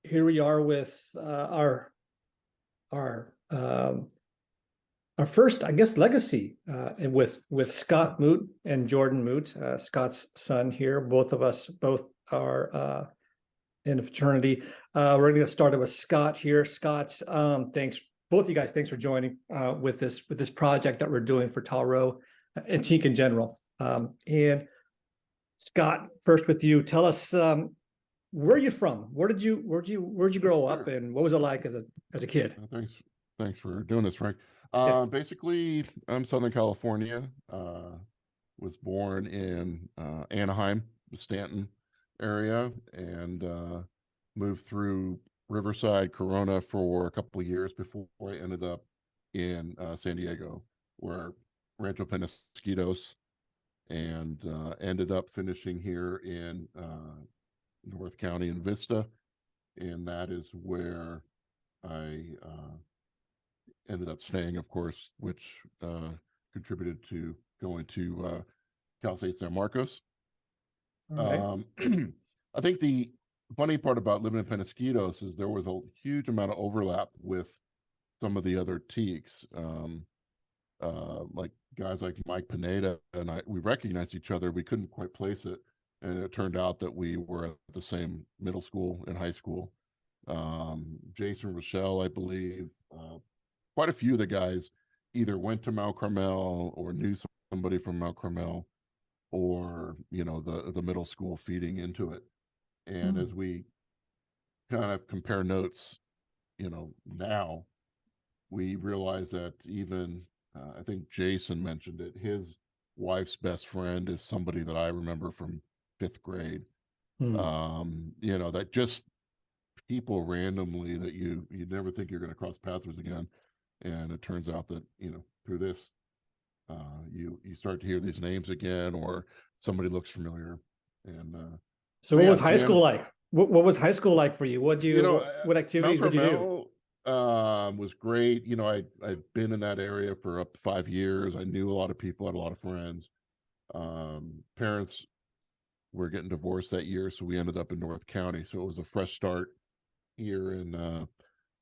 here we are with our our first, I guess, legacy and with Scott Moote and Jordan Moote, Scott's son here. Both of us both are in a fraternity. We're going to get started with Scott here. Scott's thanks, both of you guys. Thanks for joining with this project that we're doing for Talro and Teke in general. And Scott, first with you, tell us where are you from? Where'd you grow up, and what was it like as a kid? Thanks for doing this, Frank. Yeah. Basically, I'm Southern California. Was born in Anaheim, the Stanton area, and moved through Riverside, Corona for a couple of years before I ended up in San Diego, where Rancho Penasquitos, and ended up finishing here in North County in Vista, and that is where I ended up staying, of course, which contributed to going to Cal State San Marcos. All right. I think the funny part about living in Penasquitos is there was a huge amount of overlap with some of the other Tekes, like guys like Mike Pineda and we recognized each other. We couldn't quite place it, and it turned out that we were at the same middle school and high school. Jason Rochelle, I believe, quite a few of the guys either went to Mount Carmel or knew somebody from Mount Carmel, or the middle school feeding into it. And as we kind of compare notes, now we realize that even I think Jason mentioned it, his wife's best friend is somebody that I remember from 5th grade. That just people randomly that you never think you're going to cross paths with again. And it turns out that, through this, you start to hear these names again, or somebody looks familiar. And so what was high school like? What was high school like for you? What activities would you do? Was great. I've been in that area for up to 5 years. I knew a lot of people, had a lot of friends. Parents were getting divorced that year, so we ended up in North County. So it was a fresh start here in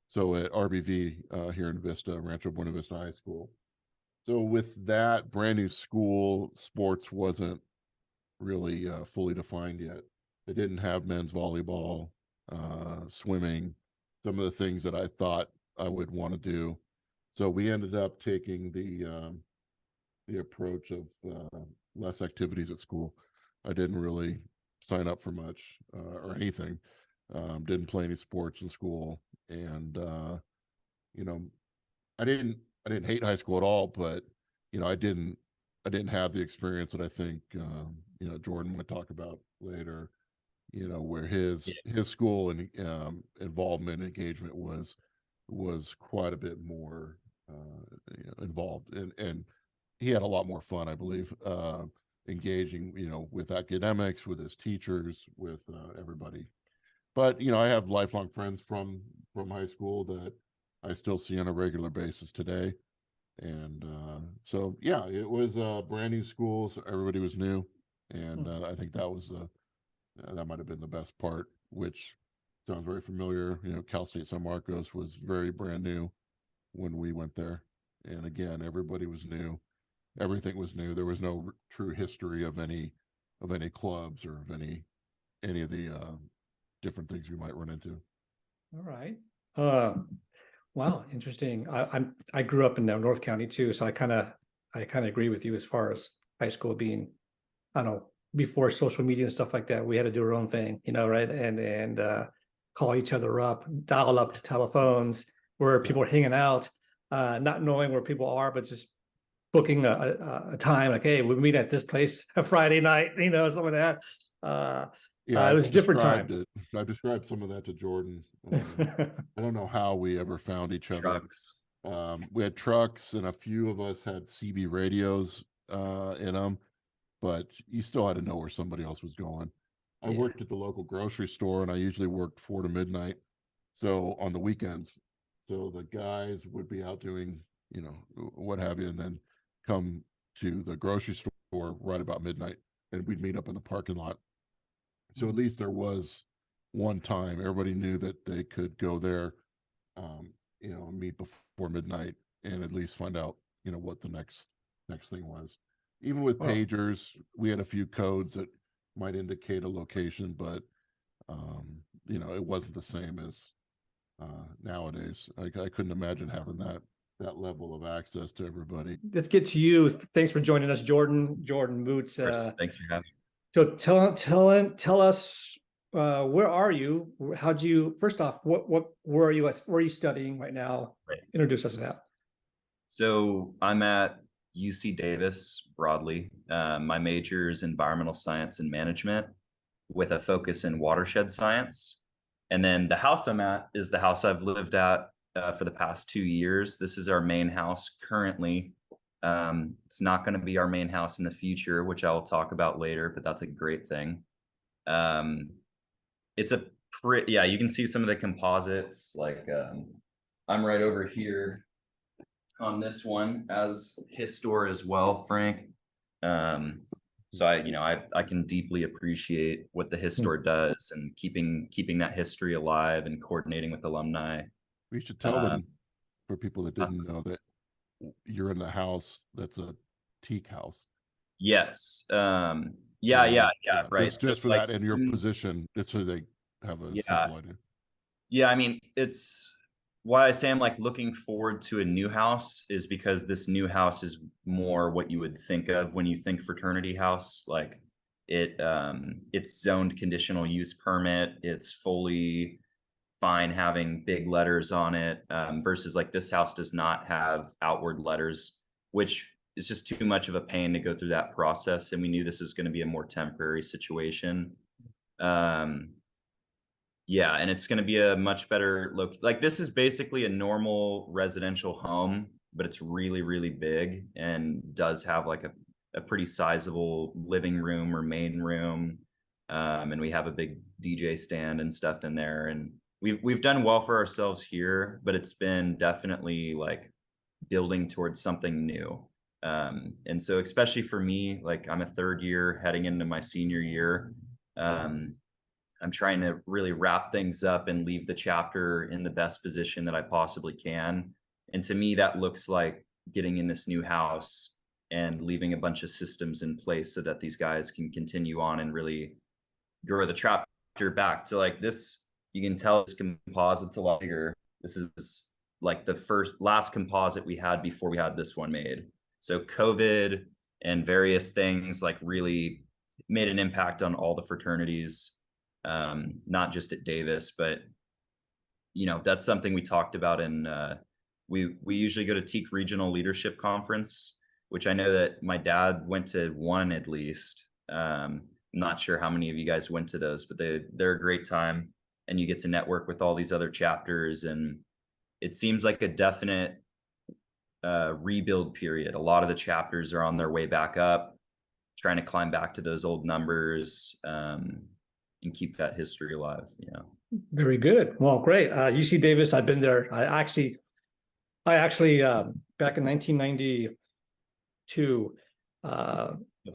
so at RBV here in Vista, Rancho Buena Vista High School. So with that brand new school, sports wasn't really fully defined yet. They didn't have men's volleyball, swimming, some of the things that I thought I would want to do. So we ended up taking the approach of less activities at school. I didn't really sign up for much or anything. Didn't play any sports in school, and I didn't hate high school at all, but I didn't have the experience that I think Jordan would talk about later. Where his school and involvement and engagement was quite a bit more involved, and he had a lot more fun, I believe, engaging with academics, with his teachers, with everybody. But I have lifelong friends from high school that I still see on a regular basis today. And so yeah, it was a brand new school, so everybody was new, and I think that was that might have been the best part, which sounds very familiar. Cal State San Marcos was very brand new when we went there, and again, everybody was new, everything was new. There was no true history of any clubs or of any of the different things we might run into. All right. Wow, interesting. I grew up in North County too, so I kind of agree with you as far as high school being, I don't know, before social media and stuff like that. We had to do our own thing, right? And call each other up, dial up to telephones where people are hanging out, not knowing where people are, but just booking a time like, hey, we meet at this place a Friday night, something like that. It was a different time. I described some of that to Jordan. I don't know how we ever found each other. Trucks. We had trucks, and a few of us had CB radios in them, but you still had to know where somebody else was going. I worked at the local grocery store, and I usually worked 4 to midnight, so on the weekends. So the guys would be out doing, what have you, and then come to the grocery store right about midnight, and we'd meet up in the parking lot. So at least there was one time. Everybody knew that they could go there, meet before midnight and at least find out, what the next thing was. Even with Well, pagers, we had a few codes that might indicate a location, but it wasn't the same as nowadays. I couldn't imagine having that level of access to everybody. let's get to you. Thanks for joining us, Jordan Moote. Thanks for having me. So tell us, where are you? How'd you, first off, where are you at? Where are you studying right now? Right. Introduce us to that. So I'm at UC Davis broadly. My major is environmental science and management with a focus in watershed science. And then the house I'm at is the house I've lived at for the past 2 years. This is our main house currently. It's not going to be our main house in the future, which I will talk about later, but that's a great thing. It's a yeah, you can see some of the composites. Like I'm right over here on this one as Histor as well, Frank. So I can deeply appreciate what the Histor does and keeping that history alive and coordinating with alumni. We should tell them, for people that didn't know, that you're in the house that's a teak house. Yes. Yeah. Right. Just for that and your position, just so they have a simple idea. Yeah, I mean, it's why I say I'm like looking forward to a new house is because this new house is more what you would think of when you think fraternity house. Like it's zoned conditional use permit. It's fully fine having big letters on it, versus like this house does not have outward letters, which is just too much of a pain to go through that process. And we knew this was going to be a more temporary situation. Yeah, and it's going to be a much better look. Like this is basically a normal residential home, but it's really, really big and does have like a pretty sizable living room or main room. And we have a big DJ stand and stuff in there. And we've done well for ourselves here, but it's been definitely like building towards something new. And so especially for me, like I'm a third year heading into my senior year. I'm trying to really wrap things up and leave the chapter in the best position that I possibly can. And to me, that looks like getting in this new house and leaving a bunch of systems in place so that these guys can continue on and really grow the chapter back to like this. You can tell this composite's a lot bigger. This is like the last composite we had before we had this one made. So COVID and various things like really made an impact on all the fraternities. Not just at Davis, but that's something we talked about in we usually go to Teke Regional Leadership Conference, which I know that my dad went to one at least. Not sure how many of you guys went to those, but they're a great time, and you get to network with all these other chapters, and it seems like a definite rebuild period. A lot of the chapters are on their way back up, trying to climb back to those old numbers. And keep that history alive. Very good. Well, great. UC Davis, I've been there. I actually back in 1992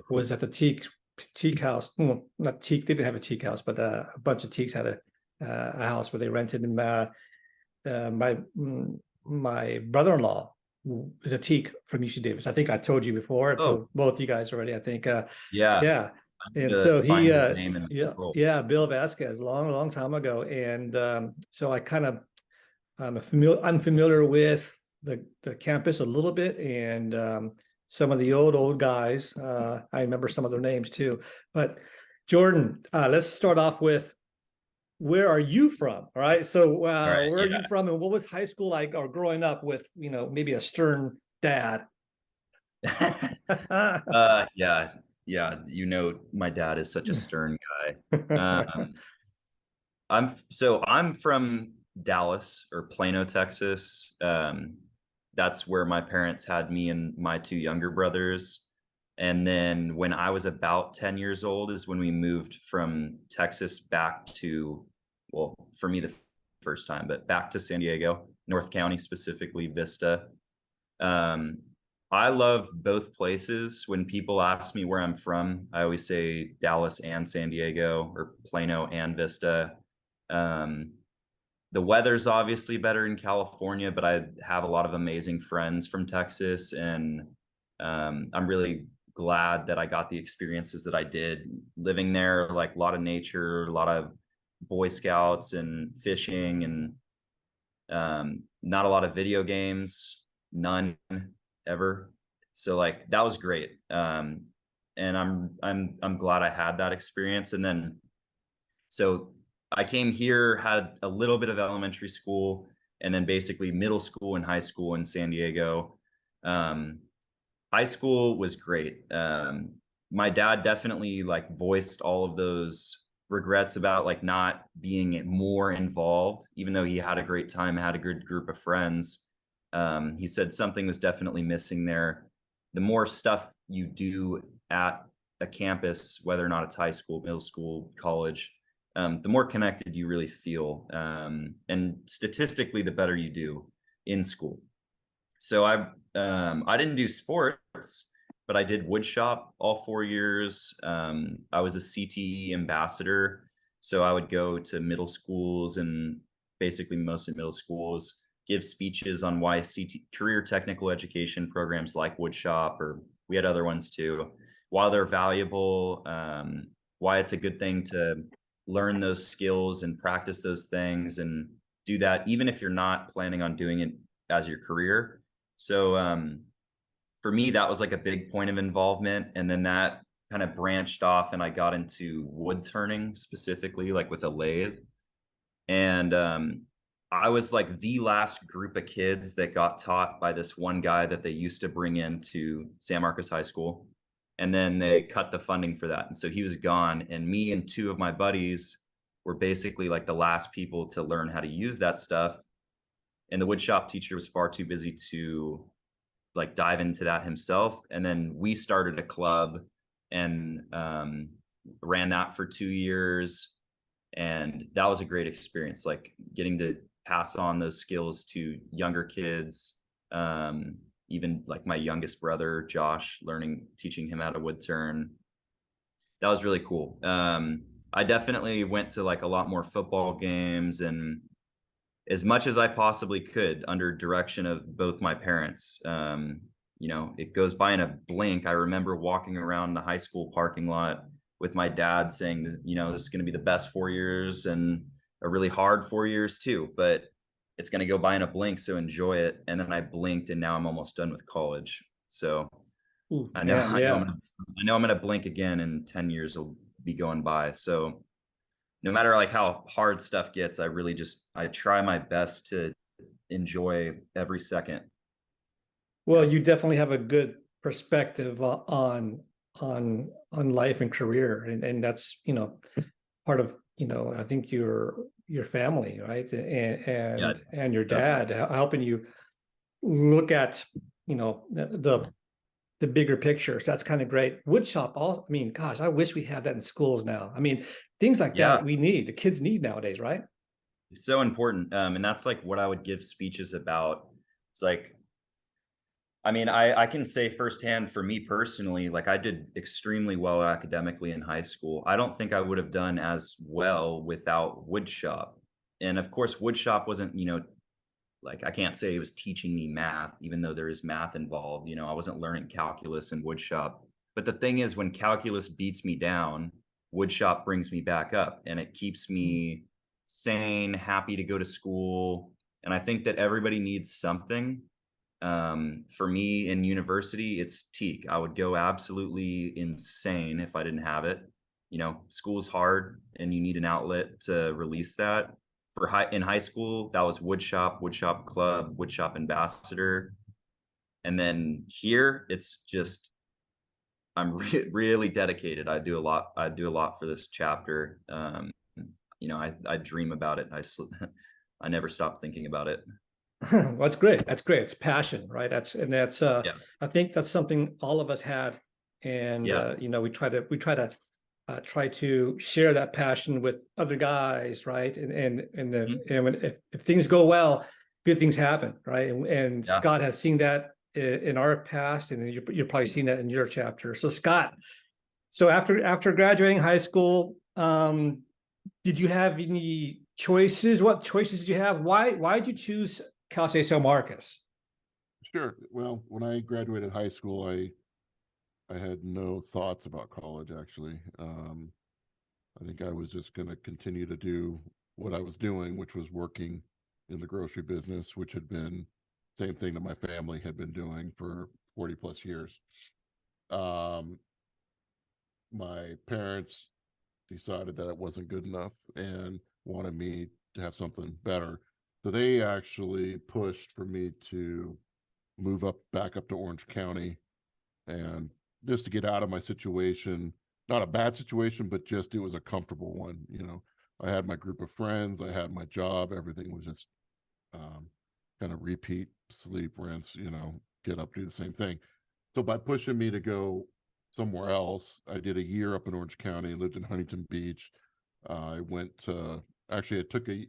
was at the Teke house. Well, not Teke, they didn't have a Teke house, but a bunch of Tekes had a house where they rented. And my brother-in-law is a Teke from UC Davis. I think I told you before. I told both you guys already. I think. Yeah. And so he, Bill Vasquez, long time ago. And so I kind of, I'm familiar with the campus a little bit, and some of the old guys. I remember some of their names too. But Jordan, let's start off with, where are you from? All right. So where are you from, and what was high school like, or growing up with, maybe a stern dad? Yeah, my dad is such a stern guy. I'm from Dallas, or Plano, Texas. That's where my parents had me and my two younger brothers. And then when I was about 10 years old is when we moved from Texas back to, well, for me the first time, but back to San Diego, North County, specifically Vista. I love both places. When people ask me where I'm from, I always say Dallas and San Diego, or Plano and Vista. The weather's obviously better in California, but I have a lot of amazing friends from Texas, and I'm really glad that I got the experiences that I did living there. Like a lot of nature, a lot of Boy Scouts and fishing, and not a lot of video games, none ever. So like that was great. And I'm glad I had that experience. And then so I came here, had a little bit of elementary school, and then basically middle school and high school in San Diego. High school was great. My dad definitely like voiced all of those regrets about like not being more involved, even though he had a great time, had a good group of friends. He said something was definitely missing there. The more stuff you do at a campus, whether or not it's high school, middle school, college, the more connected you really feel. And statistically, the better you do in school. So I didn't do sports, but I did woodshop all 4 years. I was a CTE ambassador. So I would go to middle schools and basically mostly middle schools, give speeches on why career technical education programs like woodshop, or we had other ones too, why they're valuable, why it's a good thing to learn those skills and practice those things and do that, even if you're not planning on doing it as your career. So for me, that was like a big point of involvement. And then that kind of branched off and I got into wood turning specifically, like with a lathe. And I was like the last group of kids that got taught by this one guy that they used to bring into San Marcos High School. And then they cut the funding for that. And so he was gone. And me and two of my buddies were basically like the last people to learn how to use that stuff. And the woodshop teacher was far too busy to like dive into that himself. And then we started a club and ran that for 2 years. And that was a great experience, like getting to pass on those skills to younger kids. Even like my youngest brother, Josh, teaching him how to wood turn. That was really cool. I definitely went to like a lot more football games and as much as I possibly could under direction of both my parents. You know, it goes by in a blink. I remember walking around the high school parking lot with my dad saying, you know, this is going to be the best 4 years and a really hard 4 years too, but it's going to go by in a blink. So enjoy it. And then I blinked and now I'm almost done with college. So Ooh, I know, man, yeah. I know I'm going to blink again and 10 years will be going by. So no matter like how hard stuff gets, I try my best to enjoy every second. Well, you definitely have a good perspective on life and career, and that's part of I think your family, right, and your dad Definitely. helping you look at the bigger picture. So that's kind of great. Woodshop, all I mean, gosh, I wish we had that in schools now. I mean, things like that the kids need nowadays, right? It's so important. And that's like what I would give speeches about. It's like, I mean, I can say firsthand for me personally, like I did extremely well academically in high school. I don't think I would have done as well without woodshop. And of course, woodshop wasn't, like I can't say it was teaching me math, even though there is math involved. I wasn't learning calculus in woodshop. But the thing is, when calculus beats me down, woodshop brings me back up and it keeps me sane, happy to go to school. And I think that everybody needs something. For me in university, it's Teke. I would go absolutely insane if I didn't have it. School's hard and you need an outlet to release that. In high school, that was woodshop club, woodshop ambassador. And then here it's just, I'm really dedicated. I do a lot for this chapter. I dream about it. I never stop thinking about it. Well, that's great. That's great. It's passion, right? I think that's something all of us had. And, we try to share that passion with other guys, right? And if things go well, good things happen, right? And Scott has seen that in our past, and you're probably seeing that in your chapter. So Scott, after graduating high school, did you have any choices. What choices did you have? Why did you choose Cal State San Marcos? Sure. Well, when I graduated high school, I had no thoughts about college actually. I think I was just going to continue to do what I was doing, which was working in the grocery business, which had been same thing that my family had been doing for 40 plus years. My parents decided that it wasn't good enough and wanted me to have something better. So they actually pushed for me to move back up to Orange County, and just to get out of my situation, not a bad situation, but just it was a comfortable one. I had my group of friends, I had my job, everything was just kind of repeat, sleep, rinse, get up, do the same thing. So by pushing me to go somewhere else, I did a year up in Orange County, lived in Huntington Beach. I went to, actually, it took a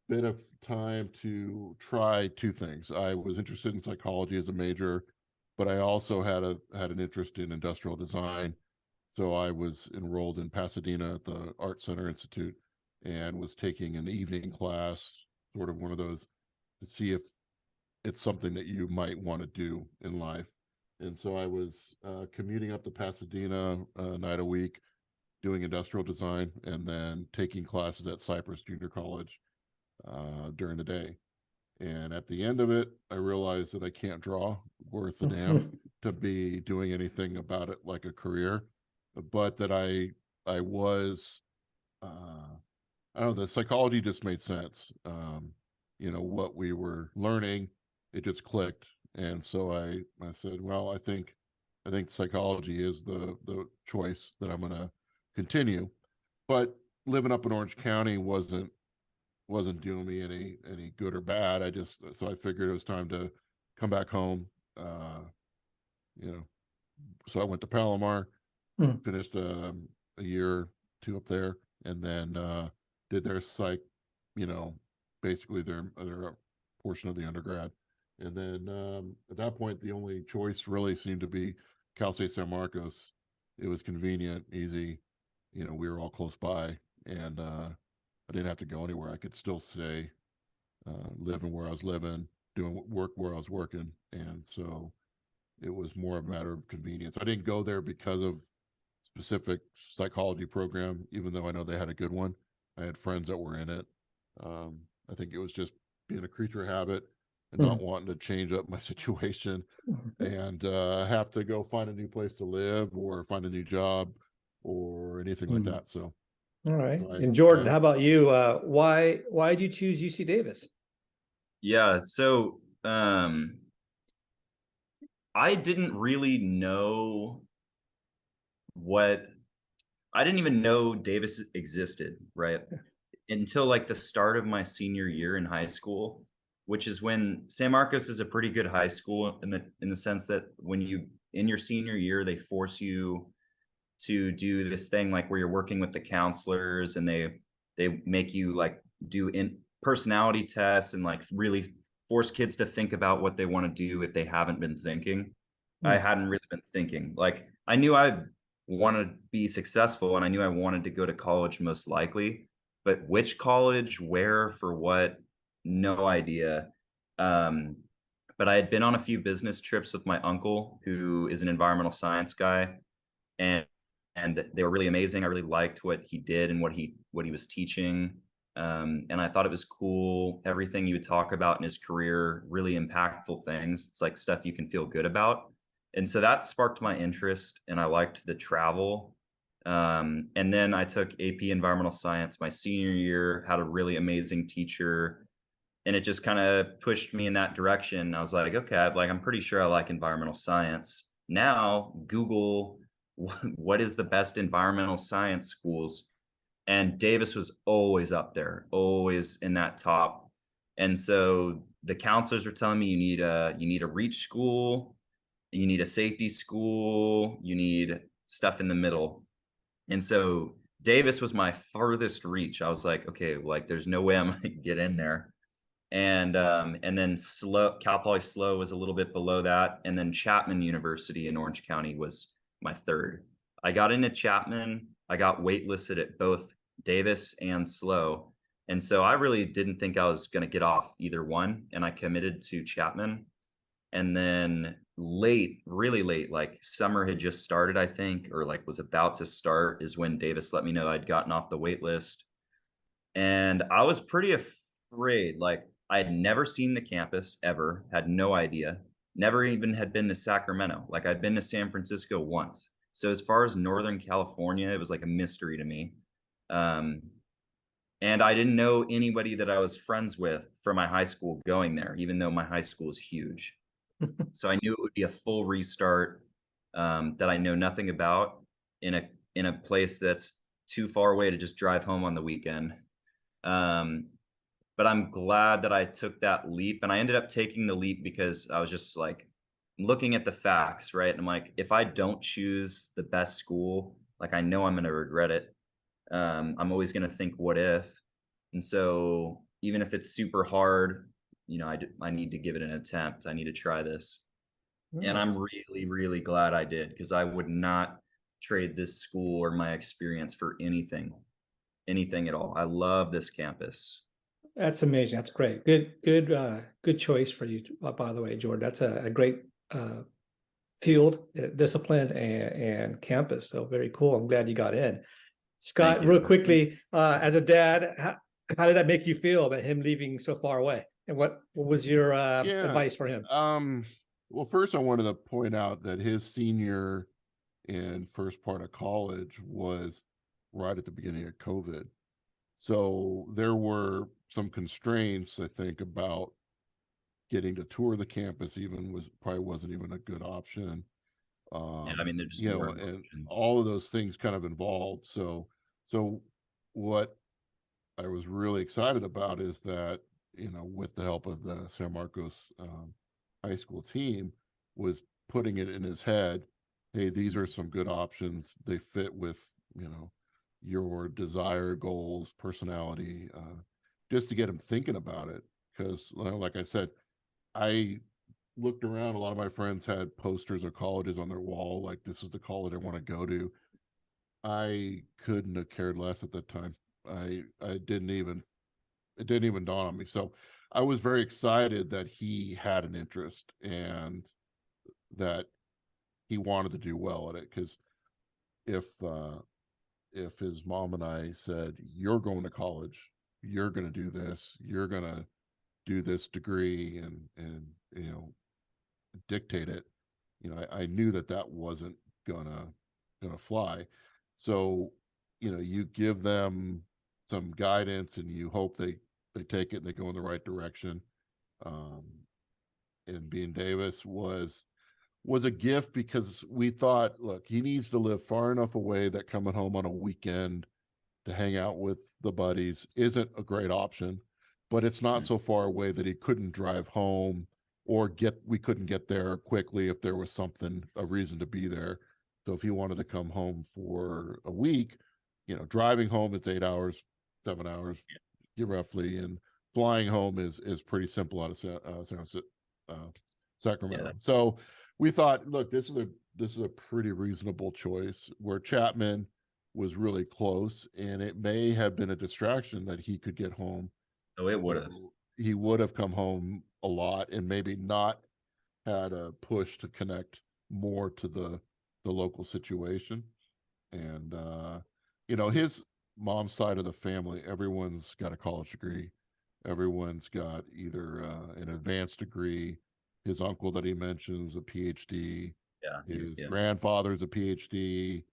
bit of time to try two things. I was interested in psychology as a major, but I also had an interest in industrial design. So I was enrolled in Pasadena at the Art Center Institute and was taking an evening class, sort of one of those, to see if it's something that you might want to do in life. And so I was commuting up to Pasadena a night a week, doing industrial design, and then taking classes at Cypress Junior College during the day. And at the end of it, I realized that I can't draw worth a damn to be doing anything about it like a career, but that I was, I don't know, the psychology just made sense. What we were learning, it just clicked. And so I said, well, I think psychology is the choice that I'm going to continue. But living up in Orange County wasn't doing me any good or bad. So I figured it was time to come back home. So I went to Palomar, finished a year or two up there, and then did their psych, basically their portion of the undergrad. And then at that point, the only choice really seemed to be Cal State San Marcos. It was convenient, easy. We were all close by, and I didn't have to go anywhere. I could still stay, living where I was living, doing work where I was working. And so it was more a matter of convenience. I didn't go there because of specific psychology program, even though I know they had a good one. I had friends that were in it. I think it was just being a creature of habit and not wanting to change up my situation and have to go find a new place to live or find a new job or anything like that. So, all right. And Jordan, how about you? Why did you choose UC Davis? Yeah, so I didn't really know I didn't even know Davis existed, right? Until like the start of my senior year in high school, which is when San Marcos is a pretty good high school in the sense that when you in your senior year, they force you to do this thing like where you're working with the counselors and they make you like do personality tests and like really force kids to think about what they want to do if they haven't been thinking. I hadn't really been thinking. Like I knew I wanted to be successful and I knew I wanted to go to college most likely, but which college, where, for what, no idea. But I had been on a few business trips with my uncle, who is an environmental science guy, and they were really amazing. I really liked what he did and what he was teaching. And I thought it was cool. Everything he would talk about in his career, really impactful things. It's like stuff you can feel good about. And so that sparked my interest and I liked the travel. And then I took AP Environmental Science my senior year, had a really amazing teacher, and it just kind of pushed me in that direction. I was like, okay, I'm pretty sure I like environmental science. Now Google what is the best environmental science schools, and Davis was always up there, always in that top. And so the counselors were telling me you need a reach school, you need a safety school, you need stuff in the middle. And so Davis was my furthest reach. I was like, okay, like there's no way I'm gonna get in there. And then Cal Poly SLO was a little bit below that, and then Chapman University in Orange County was my third. I got into Chapman. I got waitlisted at both Davis and SLO. And so I really didn't think I was going to get off either one. And I committed to Chapman. And then late, really late, like summer had just started, I think, or like was about to start, is when Davis let me know I'd gotten off the wait list. And I was pretty afraid. Like I had never seen the campus ever, had no idea, never even had been to Sacramento. Like I'd been to San Francisco once. So as far as Northern California, it was like a mystery to me. Um, and I didn't know anybody that I was friends with from my high school going there, even though my high school is huge. So I knew it would be a full restart, that I know nothing about, in a place that's too far away to just drive home on the weekend. Um, but I'm glad that I took that leap, and I ended up taking the leap because I was just like looking at the facts, right? And I'm like, if I don't choose the best school, like I know I'm going to regret it. I'm always going to think, what if? And so even if it's super hard, I need to give it an attempt. I need to try this. And I'm really, really glad I did, because I would not trade this school or my experience for anything at all. I love this campus. That's amazing. That's great. Good choice for you, by the way, Jordan. That's a great field, discipline, and campus. So very cool. I'm glad you got in. Scott, real quickly, as a dad, how did that make you feel about him leaving so far away? And what was your advice for him? Well, first I wanted to point out that his senior and first part of college was right at the beginning of COVID. So there were some constraints, I think, about getting to tour the campus probably wasn't even a good option. Yeah, I mean, they're just and all of those things kind of involved. So what I was really excited about is that, with the help of the San Marcos high school team, was putting it in his head, hey, these are some good options. They fit with, your desire, goals, personality, just to get him thinking about it. Because like I said, I looked around, a lot of my friends had posters of colleges on their wall, like this is the college I want to go to. I couldn't have cared less at that time. It didn't even dawn on me. So I was very excited that he had an interest and that he wanted to do well at it. Because if his mom and I said, you're going to college, you're going to do this, you're going to do this degree and dictate it, I knew that wasn't gonna fly. So you give them some guidance and you hope they take it and they go in the right direction. And being Davis was a gift, because we thought, look, he needs to live far enough away that coming home on a weekend to hang out with the buddies isn't a great option, but it's not so far away that he couldn't drive home, or we couldn't get there quickly if there was a reason to be there. So if he wanted to come home for a week, driving home, it's 8 hours, 7 hours, roughly, and flying home is pretty simple out of Sacramento. So we thought, look, this is a pretty reasonable choice, where Chapman was really close, and it may have been a distraction that he could get home. Oh, it would have. He would have come home a lot and maybe not had a push to connect more to the local situation. And his mom's side of the family, everyone's got a college degree. Everyone's got either an advanced degree. His uncle that he mentions, a PhD. His grandfather's a PhD.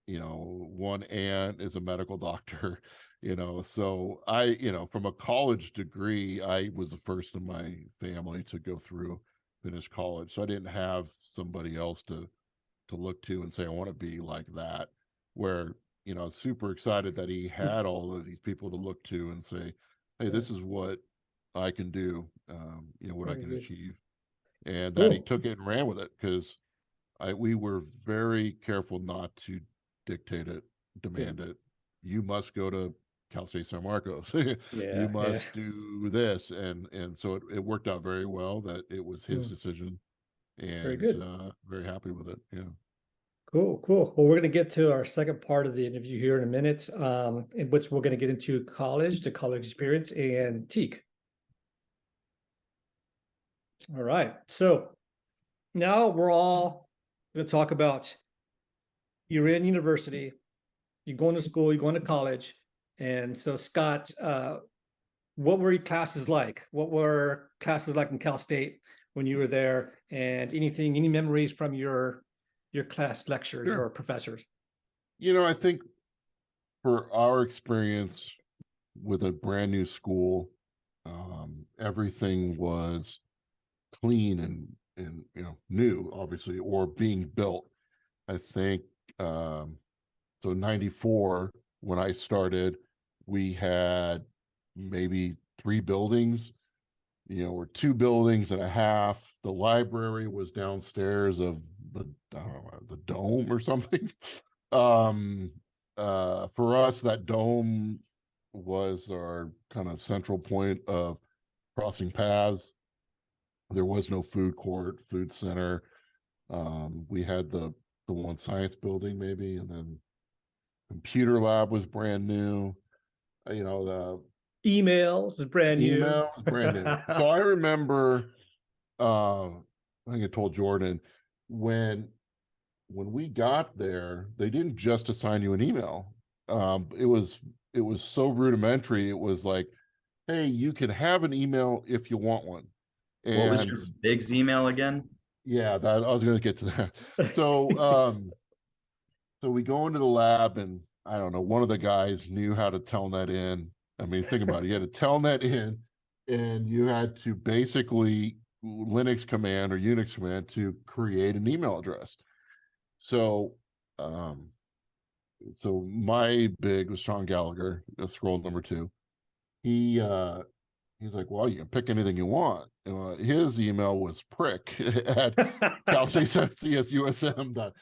One aunt is a medical doctor. So from a college degree, I was the first in my family to go through, finish college. So I didn't have somebody else to look to and say, I want to be like that. Where, I was super excited that he had all of these people to look to and say, hey, this is what I can do, what I can achieve. And that he took it and ran with it, because we were very careful not to dictate it, demand it. You must go to Cal State San Marcos. You must do this. And so it worked out very well that it was his decision, and very happy with it. Yeah. Cool, cool. Well, we're going to get to our second part of the interview here in a minute, in which we're going to get into college, the college experience, and Teke. All right. So now we're all going to talk about you're in university, you're going to school, you're going to college. And so, Scott, what were your classes like? What were classes like in Cal State when you were there? And any memories from your class lectures Sure. or professors? I think for our experience with a brand new school, everything was clean and new, obviously, or being built. I think so 94 when I started, we had maybe 3 buildings, or 2 buildings and a half. The library was downstairs of the, I don't know, the dome or something. For us, that dome was our kind of central point of crossing paths. There was no food court, food center. We had the one science building maybe, and then computer lab was brand new. The Emails is brand email new. was brand new. So I remember, I think I told Jordan when we got there, they didn't just assign you an email. It was so rudimentary. It was like, hey, you can have an email if you want one. And what was your Big's email again? yeah, I was going to get to that. So, so we go into the lab, and I don't know, one of the guys knew how to telnet in. I mean, think about it. You had to telnet in, and you had to basically Linux command or Unix command to create an email address. So, so my big was Sean Gallagher, scroll number 2. He's like, well, you can pick anything you want. His email was prick at calcsusm.edu,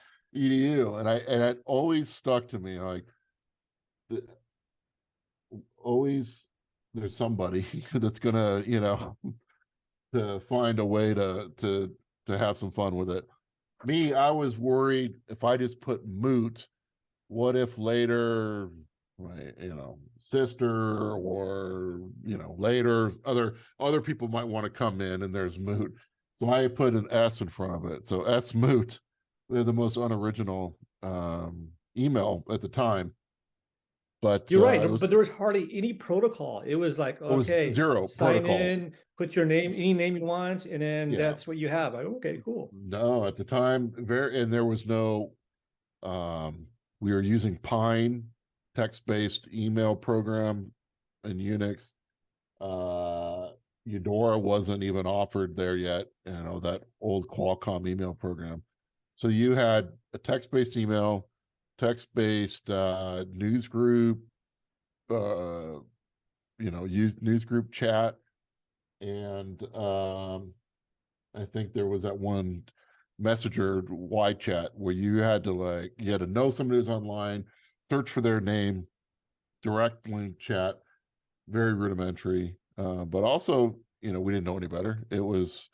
and it always stuck to me. Like, always there's somebody that's gonna, to find a way to have some fun with it. Me, I was worried if I just put Moote, what if later my sister or later other people might want to come in and there's Moote. So I put an S in front of it. So S Moote, they're the most unoriginal email at the time. But You're right, but there was hardly any protocol. It was like, okay, it was zero sign protocol. in, put your name, any name you want, and then that's what you have. Like, okay, cool. No, at the time, and there was no, we were using Pine, text-based email program in Unix. Eudora wasn't even offered there yet, that old Qualcomm email program. So you had a text-based email, text-based news group, use news group chat, and I think there was that one messenger Y chat where you had to know somebody was online, search for their name, direct link chat, very rudimentary. But also, we didn't know any better. It was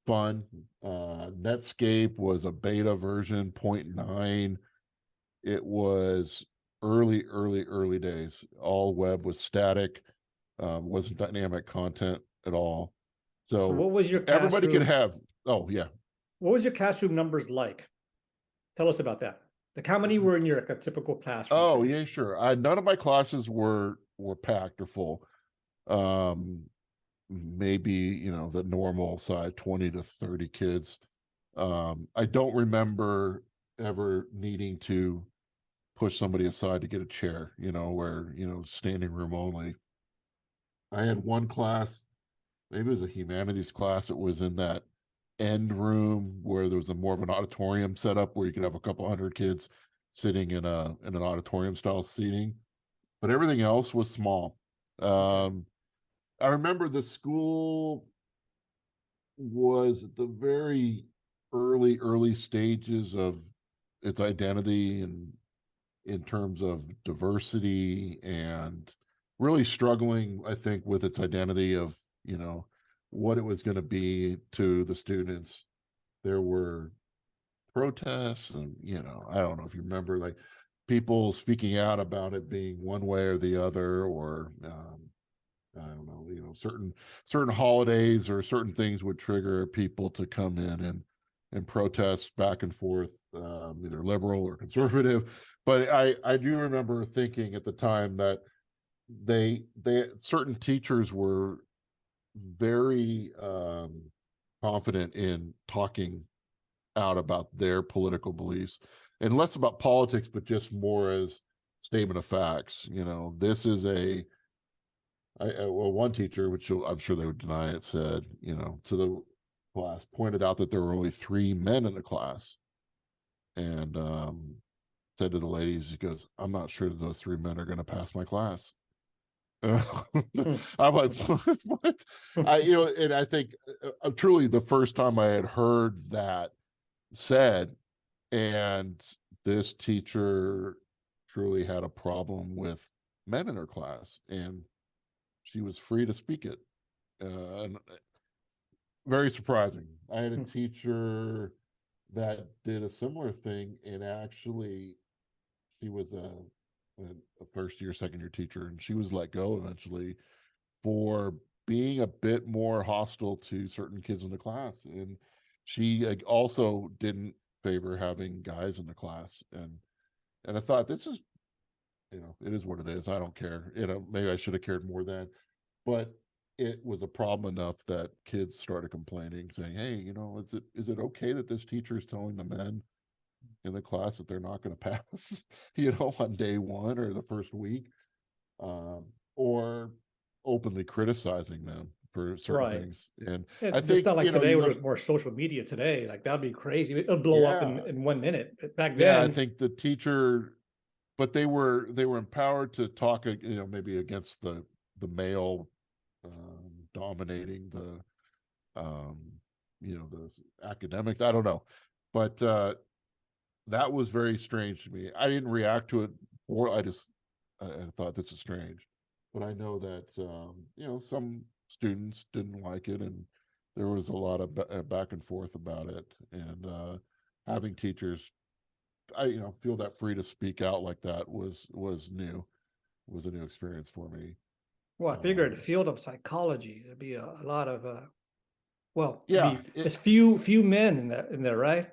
fun. Netscape was a beta version 0.9. It was early days. All web was static, wasn't dynamic content at all. So what was your everybody could classroom? have, oh yeah. What was your classroom numbers like? Tell us about that. Like, how many were in your typical classroom? Oh yeah, sure. None of my classes were packed or full. Maybe, the normal side, 20 to 30 kids. I don't remember ever needing to push somebody aside to get a chair, where, standing room only. I had one class, maybe it was a humanities class. It was in that end room where there was more of an auditorium setup where you could have a couple hundred kids sitting in an auditorium style seating, but everything else was small. I remember the school was at the very early stages of its identity and in terms of diversity, and really struggling, I think, with its identity of, what it was going to be to the students. There were protests, and I don't know if you remember, like, people speaking out about it being one way or the other, or I don't know, certain holidays or certain things would trigger people to come in and protest back and forth, either liberal or conservative. But I do remember thinking at the time that they certain teachers were very confident in talking out about their political beliefs, and less about politics, but just more as statement of facts. This is well, one teacher, which I'm sure they would deny it, said, to the class, pointed out that there were only 3 men in the class, and said to the ladies, he goes, "I'm not sure that those 3 men are going to pass my class." I'm like, what? And I think truly the first time I had heard that said, and this teacher truly had a problem with men in her class, and she was free to speak it. And very surprising. I had a teacher that did a similar thing, and actually she was a first year, second year teacher, and she was let go eventually for being a bit more hostile to certain kids in the class. And she also didn't favor having guys in the class. And I thought, this is, it is what it is. I don't care. Maybe I should have cared more then, but it was a problem enough that kids started complaining, saying, "Hey, is it okay that this teacher is telling the men in the class that they're not going to pass, on day one or the first week, or openly criticizing them for certain Right. things?" And I It's think, not like today you where go, there's more social media today. Like that'd be crazy. It'll blow up yeah, in 1 minute. But back yeah, I then, think the teacher, but they were empowered to talk, maybe against the male dominating um, the academics. I don't know, but that was very strange to me. I didn't react to it, or I thought, this is strange. But I know that some students didn't like it, and there was a lot of back and forth about it. And having teachers, I feel that free to speak out like that was a new experience for me. well, I figured the field of psychology, there'd be a lot of well, it'd Yeah, be there's few men in there, right?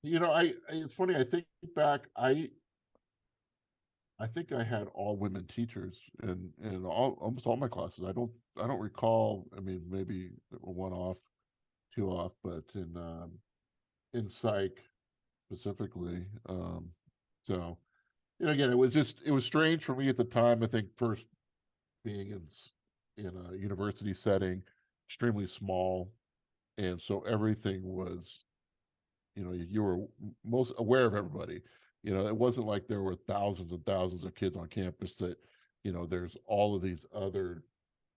it's funny. I think back, I think I had all women teachers in almost all my classes. I don't recall. I mean, maybe one off, two off, but in psych specifically. So again, it was strange for me at the time. I think first being in a university setting, extremely small, and so everything was, you were most aware of everybody. It wasn't like there were thousands and thousands of kids on campus that, there's all of these other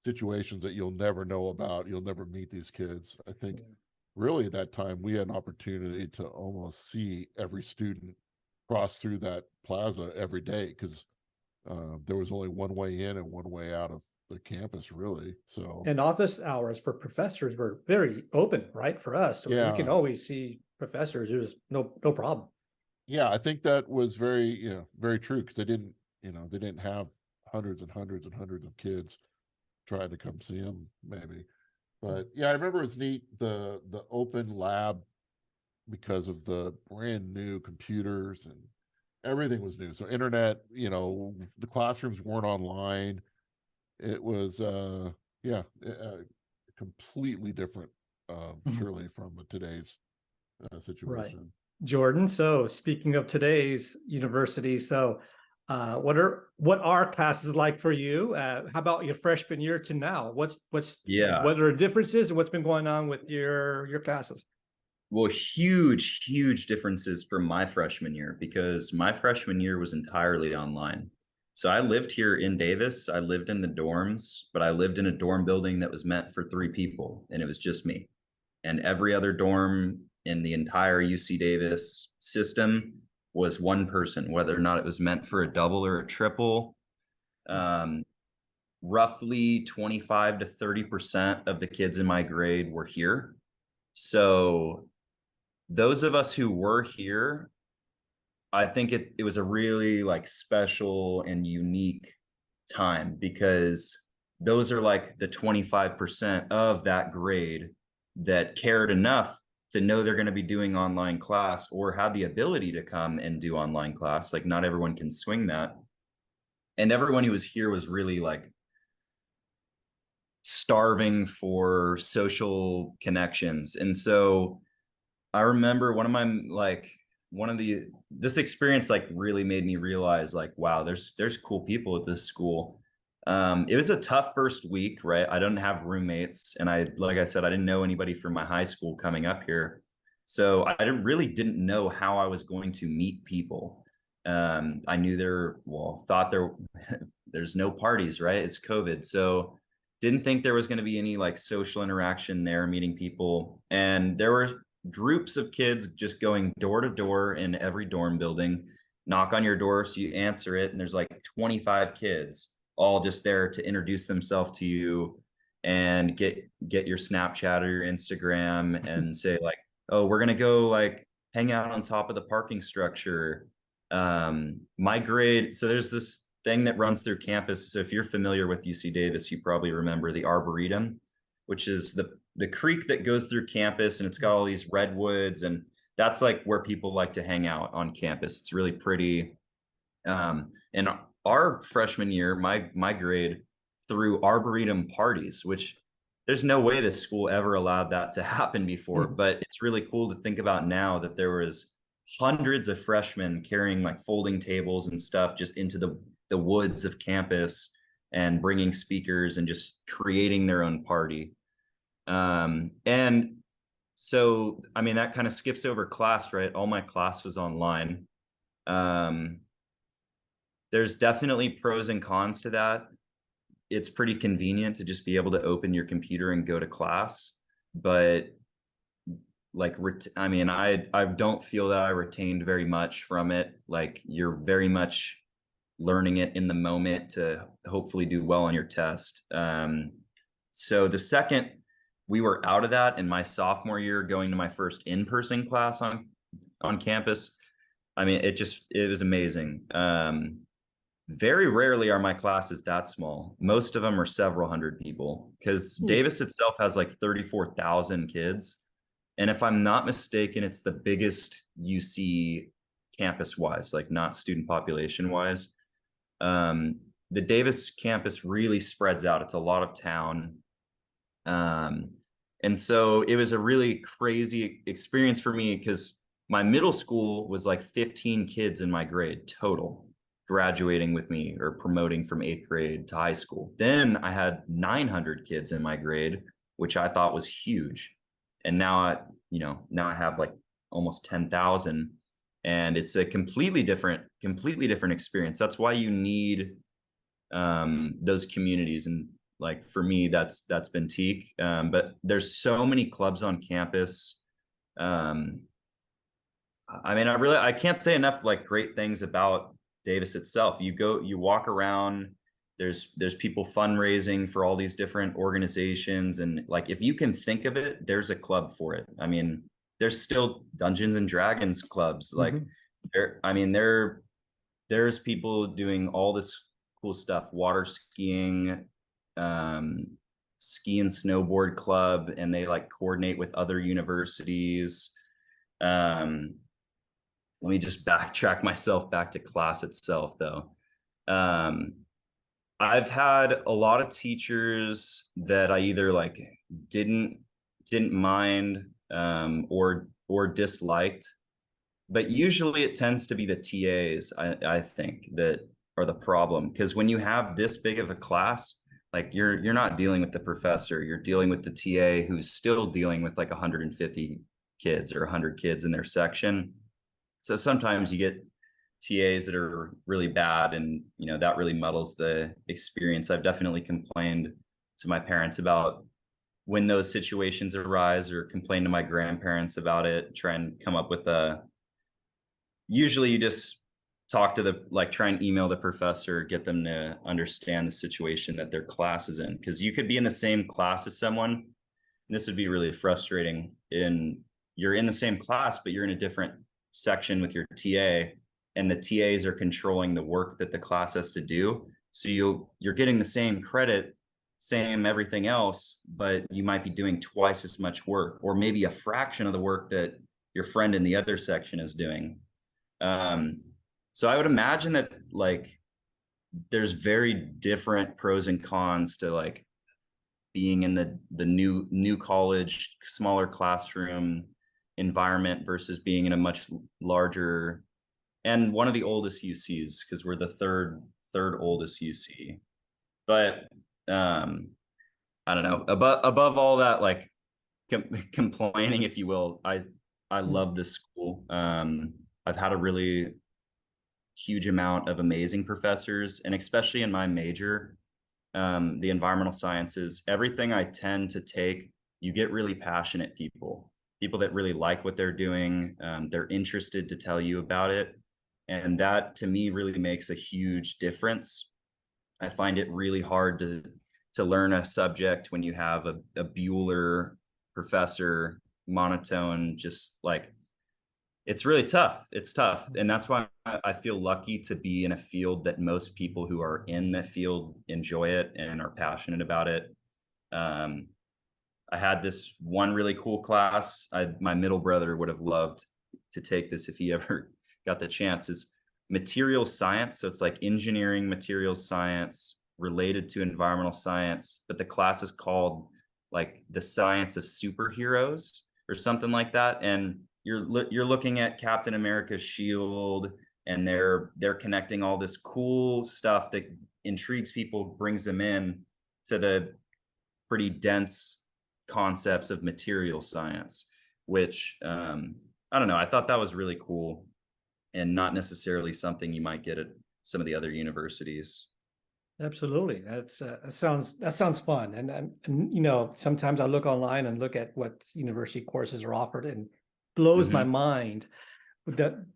situations that you'll never know about. You'll never meet these kids. I think really at that time we had an opportunity to almost see every student cross through that plaza every day, because there was only one way in and one way out of the campus, really. So And office hours for professors were very open, right? For us, so we can yeah, always see professors. There's no problem. yeah, I think that was very true, because they didn't have hundreds and hundreds and hundreds of kids trying to come see him, maybe. But yeah, I remember it was neat, the open lab, because of the brand new computers, and everything was new. So internet, the classrooms weren't online. It was completely different, surely, from today's Right. situation. Jordan, so speaking of today's university, so what are classes like for you? How about your freshman year to now? Yeah. What are the differences and what's been going on with your classes? Well, huge differences from my freshman year, because my freshman year was entirely online. So I lived here in Davis. I lived in the dorms, but I lived in a dorm building that was meant for 3 people, and it was just me. And every other dorm in the entire UC Davis system was one person, whether or not it was meant for a double or a triple. Um, Roughly 25 to 30% of the kids in my grade were here. So those of us who were here, I think it was a really like special and unique time, because those are like the 25% of that grade that cared enough to know they're going to be doing online class or have the ability to come and do online class. Like not everyone can swing that. And everyone who was here was really like starving for social connections. And so I remember this experience like really made me realize like, wow, there's cool people at this school. It was a tough first week, right? I didn't have roommates, and like I said, I didn't know anybody from my high school coming up here. So I really didn't know how I was going to meet people. I knew thought there's no parties, right? It's COVID. So didn't think there was going to be any like social interaction there, meeting people. And there were groups of kids just going door to door in every dorm building, knock on your door, so you answer it, and there's like 25 kids all just there to introduce themselves to you and get your Snapchat or your Instagram and say like, oh, we're gonna go like hang out on top of the parking structure. My grade, so there's this thing that runs through campus. So if you're familiar with UC Davis, you probably remember the Arboretum, which is the creek that goes through campus, and it's got all these redwoods, and that's like where people like to hang out on campus. It's really pretty. And our freshman year, my grade threw Arboretum parties, which there's no way the school ever allowed that to happen before. But it's really cool to think about now that there was hundreds of freshmen carrying like folding tables and stuff just into the woods of campus and bringing speakers and just creating their own party. And so, I mean, that kind of skips over class, right? All my class was online. There's definitely pros and cons to that. It's pretty convenient to just be able to open your computer and go to class. But like, I mean, I don't feel that I retained very much from it. Like you're very much learning it in the moment to hopefully do well on your test. So the second we were out of that in my sophomore year, going to my first in-person class on campus, I mean, it was amazing. Very rarely are my classes that small. Most of them are several hundred people, because Davis itself has like 34,000 kids. And if I'm not mistaken, it's the biggest UC campus wise, like not student population wise. The Davis campus really spreads out. It's a lot of town. And so it was a really crazy experience for me, because my middle school was like 15 kids in my grade total graduating with me or promoting from 8th grade to high school. Then I had 900 kids in my grade, which I thought was huge. And now I have like almost 10,000, and it's a completely different experience. That's why you need those communities. And like for me, that's been Teke. But there's so many clubs on campus. I mean, I can't say enough like great things about Davis itself. You walk around, there's people fundraising for all these different organizations, and like if you can think of it, there's a club for it. I mean, there's still Dungeons and Dragons clubs. Like there's people doing all this cool stuff, water skiing, ski and snowboard club, and they like coordinate with other universities. Let me just backtrack myself back to class itself, though. I've had a lot of teachers that I either like didn't mind or disliked, but usually it tends to be the TAs, I think, that are the problem. Because when you have this big of a class, like you're not dealing with the professor, you're dealing with the TA who's still dealing with like 150 kids or 100 kids in their section. So sometimes you get TAs that are really bad, and that really muddles the experience. I've definitely complained to my parents about when those situations arise, or complained to my grandparents about it. Try and come up with usually you just talk to try and email the professor, get them to understand the situation that their class is in, because you could be in the same class as someone, and this would be really frustrating, and you're in the same class, but you're in a different section with your TA, and the TAs are controlling the work that the class has to do. So you're getting the same credit, same everything else, but you might be doing twice as much work, or maybe a fraction of the work that your friend in the other section is doing. So I would imagine that like there's very different pros and cons to like being in the new college, smaller classroom environment versus being in a much larger and one of the oldest UCs, because we're the third oldest UC. But I don't know. Above all that, like complaining, if you will, I love this school. I've had a really huge amount of amazing professors, and especially in my major, the environmental sciences, everything I tend to take, you get really passionate people that really like what they're doing. They're interested to tell you about it. And that to me really makes a huge difference. I find it really hard to learn a subject when you have a Bueller professor, monotone, just like it's really tough. It's tough. And that's why I feel lucky to be in a field that most people who are in the field enjoy it and are passionate about it. I had this one really cool class. My middle brother would have loved to take this if he ever got the chance. Is material science. So it's like engineering, material science related to environmental science, but the class is called like the science of superheroes or something like that. And you're looking at Captain America's shield, and they're connecting all this cool stuff that intrigues people, brings them in to the pretty dense concepts of material science, which I don't know. I thought that was really cool and not necessarily something you might get at some of the other universities. Absolutely. That sounds fun. And you know, sometimes I look online and look at what university courses are offered, and blows my mind with the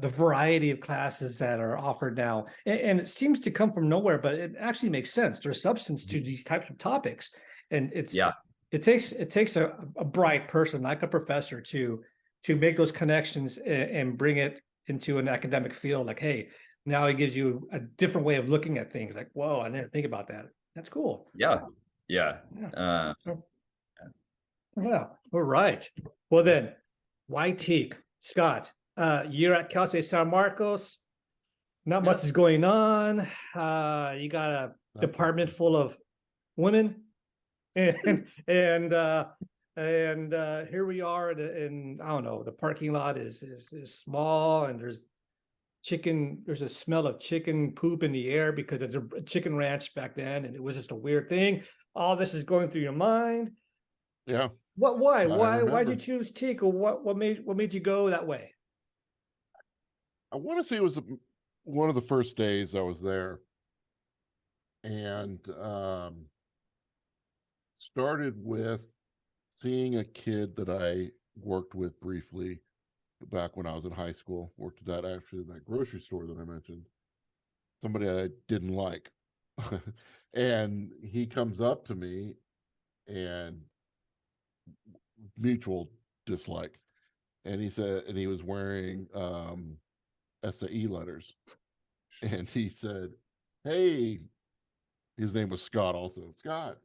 variety of classes that are offered now. And it seems to come from nowhere, but it actually makes sense. There's substance to these types of topics. And it takes a bright person like a professor to make those connections and bring it into an academic field. Like, hey, now it gives you a different way of looking at things. Like, whoa, I didn't think about that. That's cool. Yeah. Yeah. All right. Well then, why Teke? Scott, you're at Cal State San Marcos. Not much is going on. You got a department full of women, and here we are in I don't know, the parking lot is small, and there's a smell of chicken poop in the air because it's a chicken ranch back then, and it was just a weird thing. All this is going through your mind. Yeah. Why'd you choose Teke, or what made you go that way? I want to say it was one of the first days I was there, and started with seeing a kid that I worked with briefly back when I was in high school. Worked at that grocery store that I mentioned. Somebody I didn't like, and he comes up to me, and mutual dislike, and he said, and he was wearing SAE letters, and he said, "Hey," his name was Scott, also. "Scott,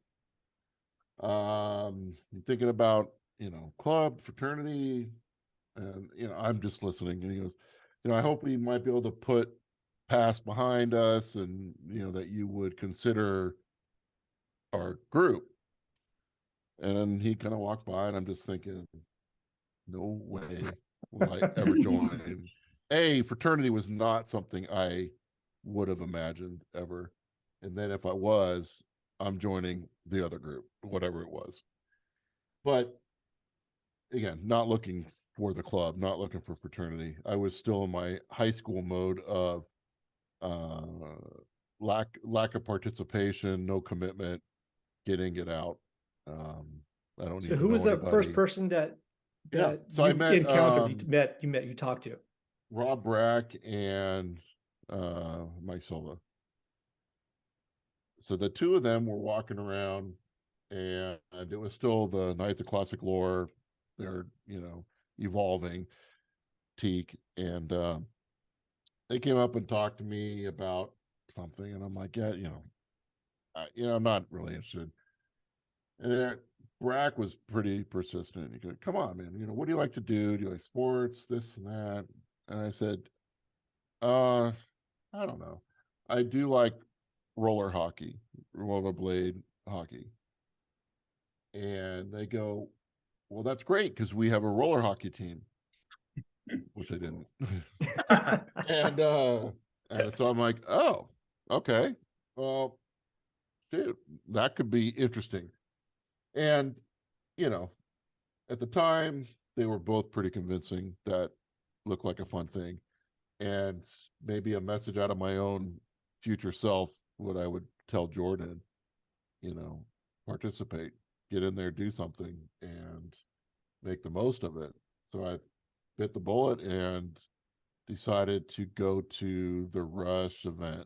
you thinking about, club, fraternity?" And I'm just listening, and he goes, "I hope we might be able to put past behind us, and that you would consider our group." And then he kind of walked by, and I'm just thinking, no way will I ever join. Fraternity was not something I would have imagined ever. And then if I was, I'm joining the other group, whatever it was. But again, not looking for the club, not looking for fraternity. I was still in my high school mode of lack of participation, no commitment, get in, get out. I don't So even who know was the anybody. first person that So I met encountered, you talked to? Rob Brack and Mike Silva. So the two of them were walking around, and it was still the Knights of Classic Lore they're, evolving Teke, and they came up and talked to me about something, and I'm like, yeah, I'm not really interested. And then Brack was pretty persistent. He goes, come on, man, what do you like to do? Do you like sports, this and that? And I said, I don't know. I do like roller hockey, rollerblade hockey. And they go, well, that's great because we have a roller hockey team, which I didn't. and so I'm like, oh, okay. Well, shoot, that could be interesting. And, you know, at the time, they were both pretty convincing. That looked like a fun thing. And maybe a message out of my own future self, what I would tell Jordan, participate, get in there, do something, and make the most of it. So I bit the bullet and decided to go to the Rush event.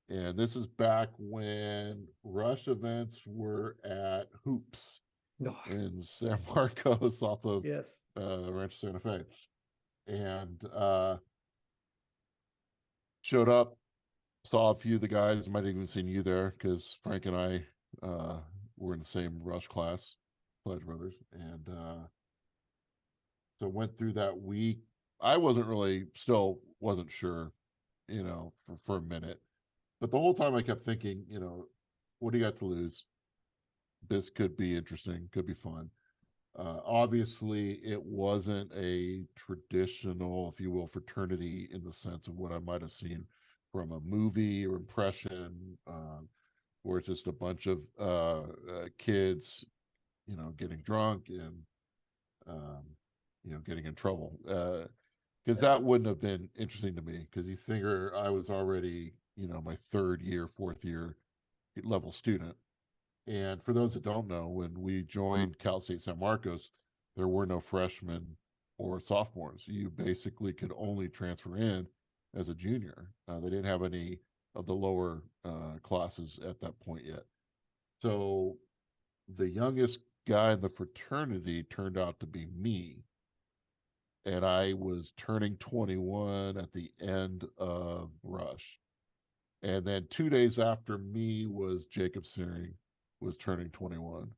And this is back when Rush events were at Hoops No. in San Marcos off of Yes. Rancho Santa Fe. And showed up, saw a few of the guys, might have even seen you there because Frank and I were in the same Rush class, Pledge Brothers. And so went through that week. I still wasn't sure, for a minute. But the whole time I kept thinking, what do you got to lose? This could be interesting, could be fun. Obviously, it wasn't a traditional, if you will, fraternity in the sense of what I might have seen from a movie or impression, where it's just a bunch of kids, getting drunk and, getting in trouble. Because that wouldn't have been interesting to me. Because you figure I was already, my third year, fourth year level student. And for those that don't know, when we joined Cal State San Marcos, there were no freshmen or sophomores. You basically could only transfer in as a junior. They didn't have any of the lower classes at that point yet. So the youngest guy in the fraternity turned out to be me. And I was turning 21 at the end of Rush. And then 2 days after me was Jacob Searing was turning 21.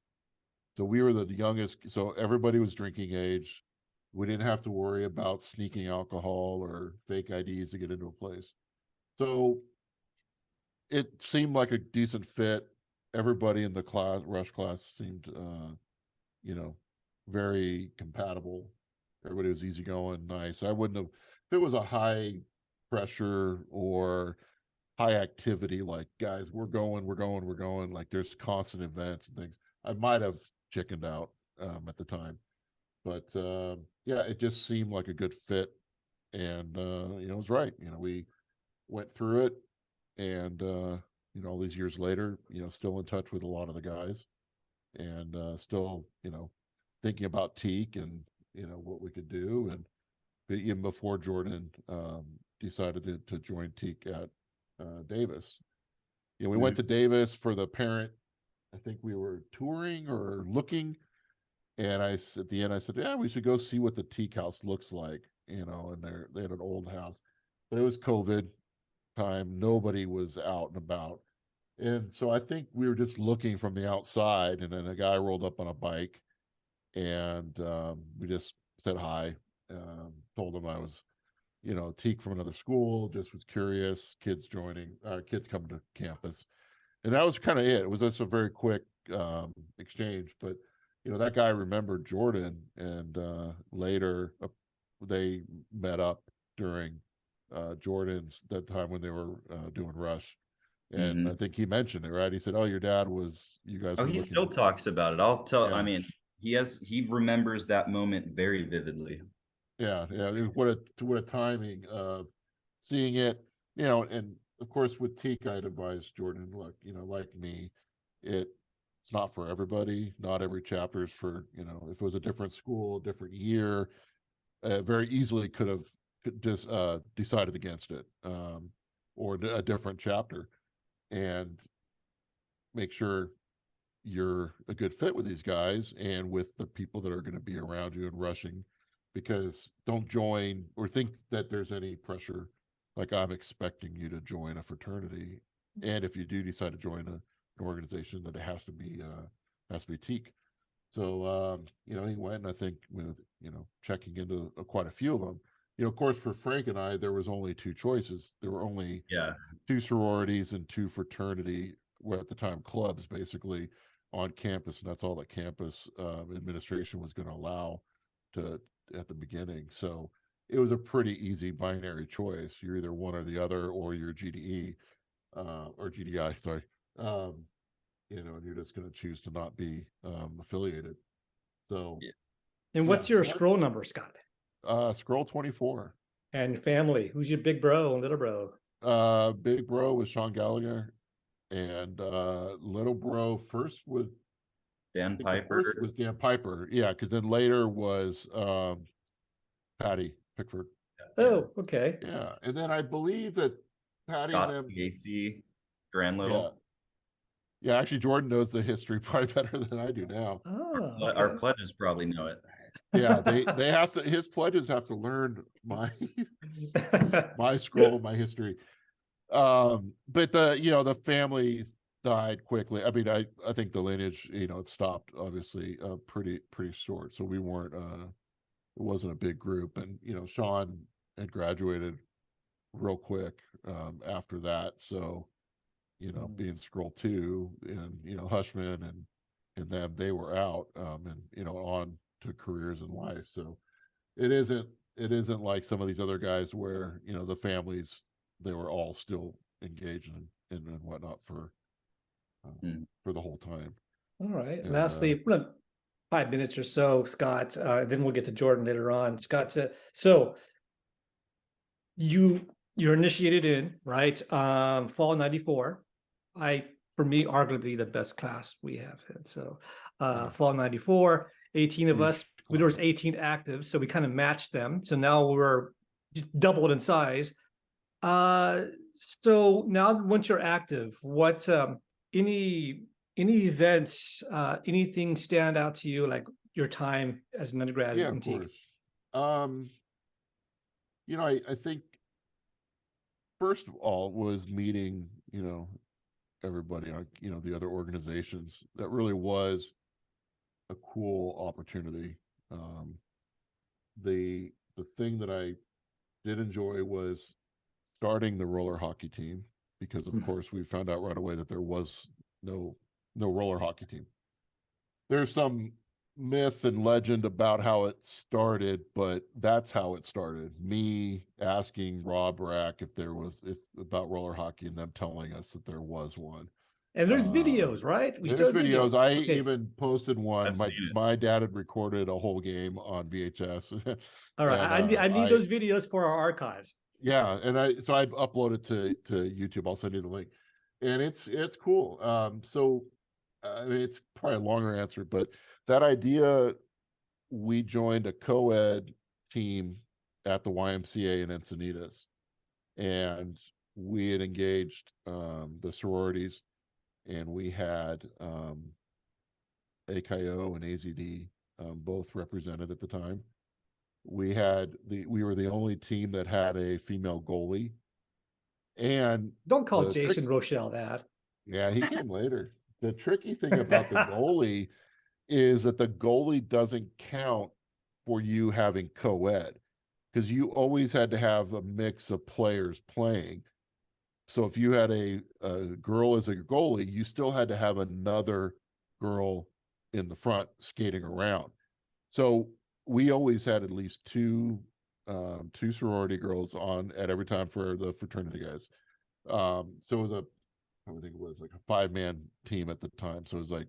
So we were the youngest. So everybody was drinking age. We didn't have to worry about sneaking alcohol or fake IDs to get into a place. So it seemed like a decent fit. Everybody in the Rush class seemed, very compatible. Everybody was easygoing, nice. I wouldn't have, if it was a high pressure or high activity, like guys, we're going, like there's constant events and things, I might have chickened out at the time. But yeah, it just seemed like a good fit. And, it was right. We went through it. And, all these years later, still in touch with a lot of the guys and still, thinking about Teke and, what we could do. And even before Jordan decided to join Teke at Davis. We went to Davis for the parent. I think we were touring or looking. And at the end, I said, yeah, we should go see what the Teke house looks like, and they had an old house. But it was COVID time. Nobody was out and about. And so I think we were just looking from the outside, and then a guy rolled up on a bike, and we just said hi. Told him I was, Teke from another school, just was curious, kids coming to campus. And that was kind of it. It was just a very quick exchange. But, that guy remembered Jordan, and later they met up during that time when they were doing Rush. And I think he mentioned it, right? He said, oh, your dad was, you guys Oh, were he looking. still talks about it. I'll tell, I Yeah. mean, he remembers that moment very vividly. Yeah. What a timing of seeing it, and of course with Teke, I'd advise Jordan, look, like me, it's not for everybody. Not every chapter is for, if it was a different school, different year, very easily could have just decided against it, or a different chapter, and make sure, you're a good fit with these guys and with the people that are going to be around you and rushing, because don't join or think that there's any pressure like I'm expecting you to join a fraternity. And if you do decide to join an organization, that it has to be Teke. So he went, and I think with checking into quite a few of them, of course, for Frank and I, there was only two choices. There were only two sororities and two fraternity, well, at the time, clubs, basically, on campus, and that's all that campus administration was going to allow to at the beginning. So it was a pretty easy binary choice. You're either one or the other, or you're GDE or GDI, sorry. And you're just going to choose to not be affiliated. So, And what's your scroll number, Scott? Scroll 24. And family, who's your big bro and little bro? Big bro was Sean Gallagher, and little bro first was Dan Piper. First was Dan Piper, yeah, because then later was Patty Pickford. Oh, okay. Yeah, and then I believe that Patty Scott and them, Gacy, Grand Little. Yeah, actually, Jordan knows the history probably better than I do now. Oh, Our pledges probably know it. Yeah, they have to. His pledges have to learn my my scroll, my history. But the family died quickly. I mean, I think the lineage, it stopped obviously pretty short. So we weren't it wasn't a big group, and Sean had graduated real quick after that. So being scroll 2 and Hushman and them, they were out and on to careers in life. So it isn't like some of these other guys where the families, they were all still engaged and whatnot for the whole time. All right. And, Lastly, 5 minutes or so, Scott. Then we'll get to Jordan later on. Scott, so you're initiated in, right? Fall '94. For me, arguably the best class we have had. So fall '94, 18 of us. There was 18 active, so we kind of matched them. So now we're just doubled in size. So now once you're active, what any events, anything stand out to you, like your time as an undergrad? Yeah, of course. I think first of all was meeting, everybody on, the other organizations. That really was a cool opportunity. The thing that I did enjoy was starting the roller hockey team, because of course we found out right away that there was no roller hockey team. There's some myth and legend about how it started, but that's how it started. Me asking Rob Rack if about roller hockey, and them telling us that there was one. And there's videos, right? There's videos. I even posted one. I've seen it. My dad had recorded a whole game on VHS. All right, And, I need those videos for our archives. Yeah, and I uploaded to YouTube. I'll send you the link, and it's cool. So it's probably a longer answer, but that idea, we joined a co-ed team at the YMCA in Encinitas, and we had engaged the sororities, and we had AKO and AZD both represented at the time. We were the only team that had a female goalie. And don't call Jason Rochelle that. Yeah, he came later. The tricky thing about the goalie is that the goalie doesn't count for you having co-ed, because you always had to have a mix of players playing. So if you had a girl as a goalie, you still had to have another girl in the front skating around. So we always had at least two sorority girls on at every time for the fraternity guys. So it was I think it was like a 5-man team at the time. So it was like,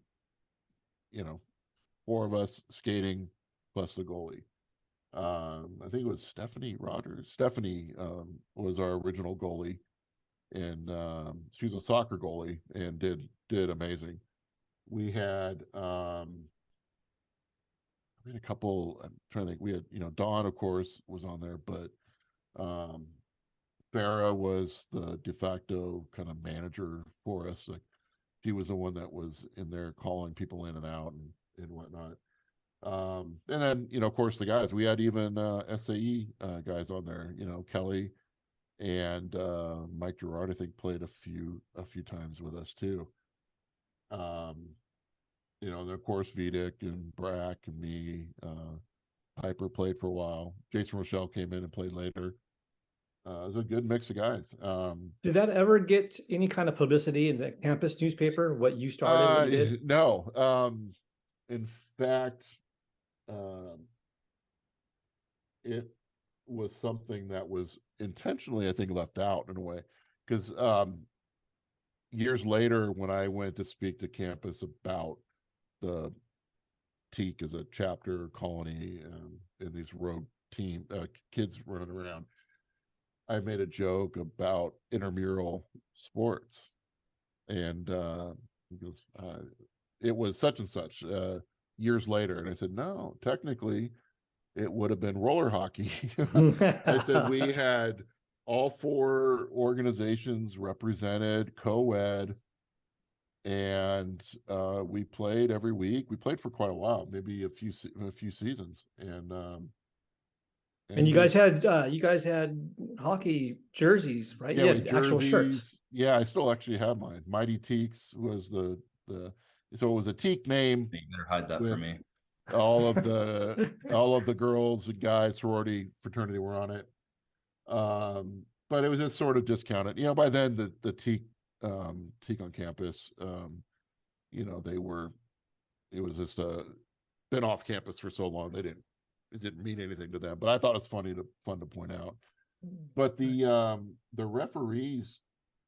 4 of us skating plus the goalie. I think it was Stephanie Rogers. Stephanie was our original goalie, and she was a soccer goalie and did amazing. We had a couple. I'm trying to think. We had Dawn, of course, was on there, but Farah was the de facto kind of manager for us. Like, He was the one that was in there calling people in and out and whatnot. And then, of course, the guys, we had even SAE guys on there, Kelly and Mike Gerard, I think, played a few times with us too. And of course, Vidic and Brack and me, Piper played for a while. Jason Rochelle came in and played later. It was a good mix of guys. Did that ever get any kind of publicity in the campus newspaper? What you started, what you did? No. In fact, it was something that was intentionally, I think, left out in a way, because years later, when I went to speak to campus about the Teke as a chapter colony and these rogue team kids running around, I made a joke about intramural sports, and he goes, it was such and such years later, and I said, no, technically it would have been roller hockey. I said we had all 4 organizations represented, co-ed, and we played every week. We played for quite a while, maybe a few seasons, and you guys had hockey jerseys, right? Yeah, You had actual shirts. Yeah, I still actually have mine. Mighty Teeks was the so it was a Teke name. You better hide that from me. All of the girls and guys, sorority, fraternity were on it. But it was just sort of discounted. By then the Teke on campus, it was just been off campus for so long it didn't mean anything to them. But I thought it's fun to point out. But the referees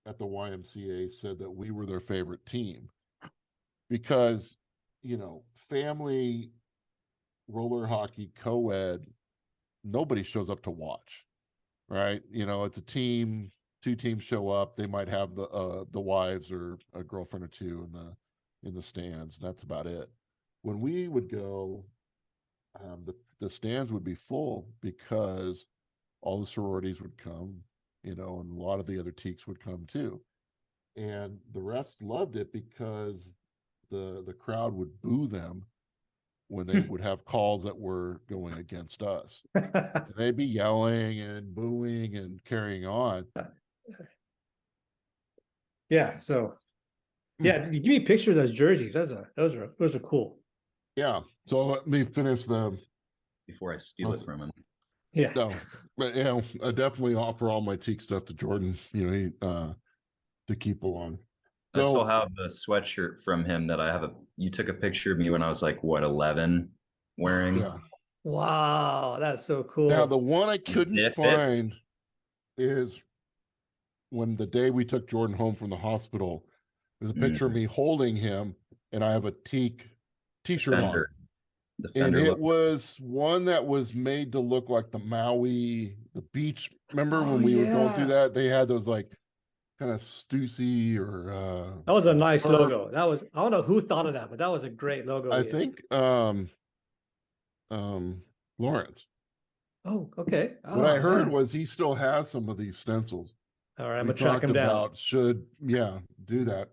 at the YMCA said that we were their favorite team because, family roller hockey co-ed, nobody shows up to watch, right? It's a team, 2 teams show up. They might have the wives or a girlfriend or 2 in the stands. That's about it. When we would go, the stands would be full because all the sororities would come, and a lot of the other Tekes would come too. And the rest loved it because the crowd would boo them when they would have calls that were going against us. So they'd be yelling and booing and carrying on. Yeah. So, yeah, give me a picture of those jerseys. Those are cool. Yeah. So let me finish before I steal it from him. Yeah. No, but I definitely offer all my Teke stuff to Jordan, he to keep along. I still have a sweatshirt from him that you took a picture of me when I was like, what, 11 wearing? Yeah. Wow, that's so cool. Now, the one I couldn't find is when the day we took Jordan home from the hospital, there's a picture of me holding him, and I have a Teke t-shirt on. And it was one that was made to look like the Maui, the beach. Remember when we were going through that? They had those like kind of Stussy or that was a nice logo. I don't know who thought of that, but that was a great logo. I think Lawrence. Oh, okay. What I heard was he still has some of these stencils. All right, I'm gonna track him down. Should do that.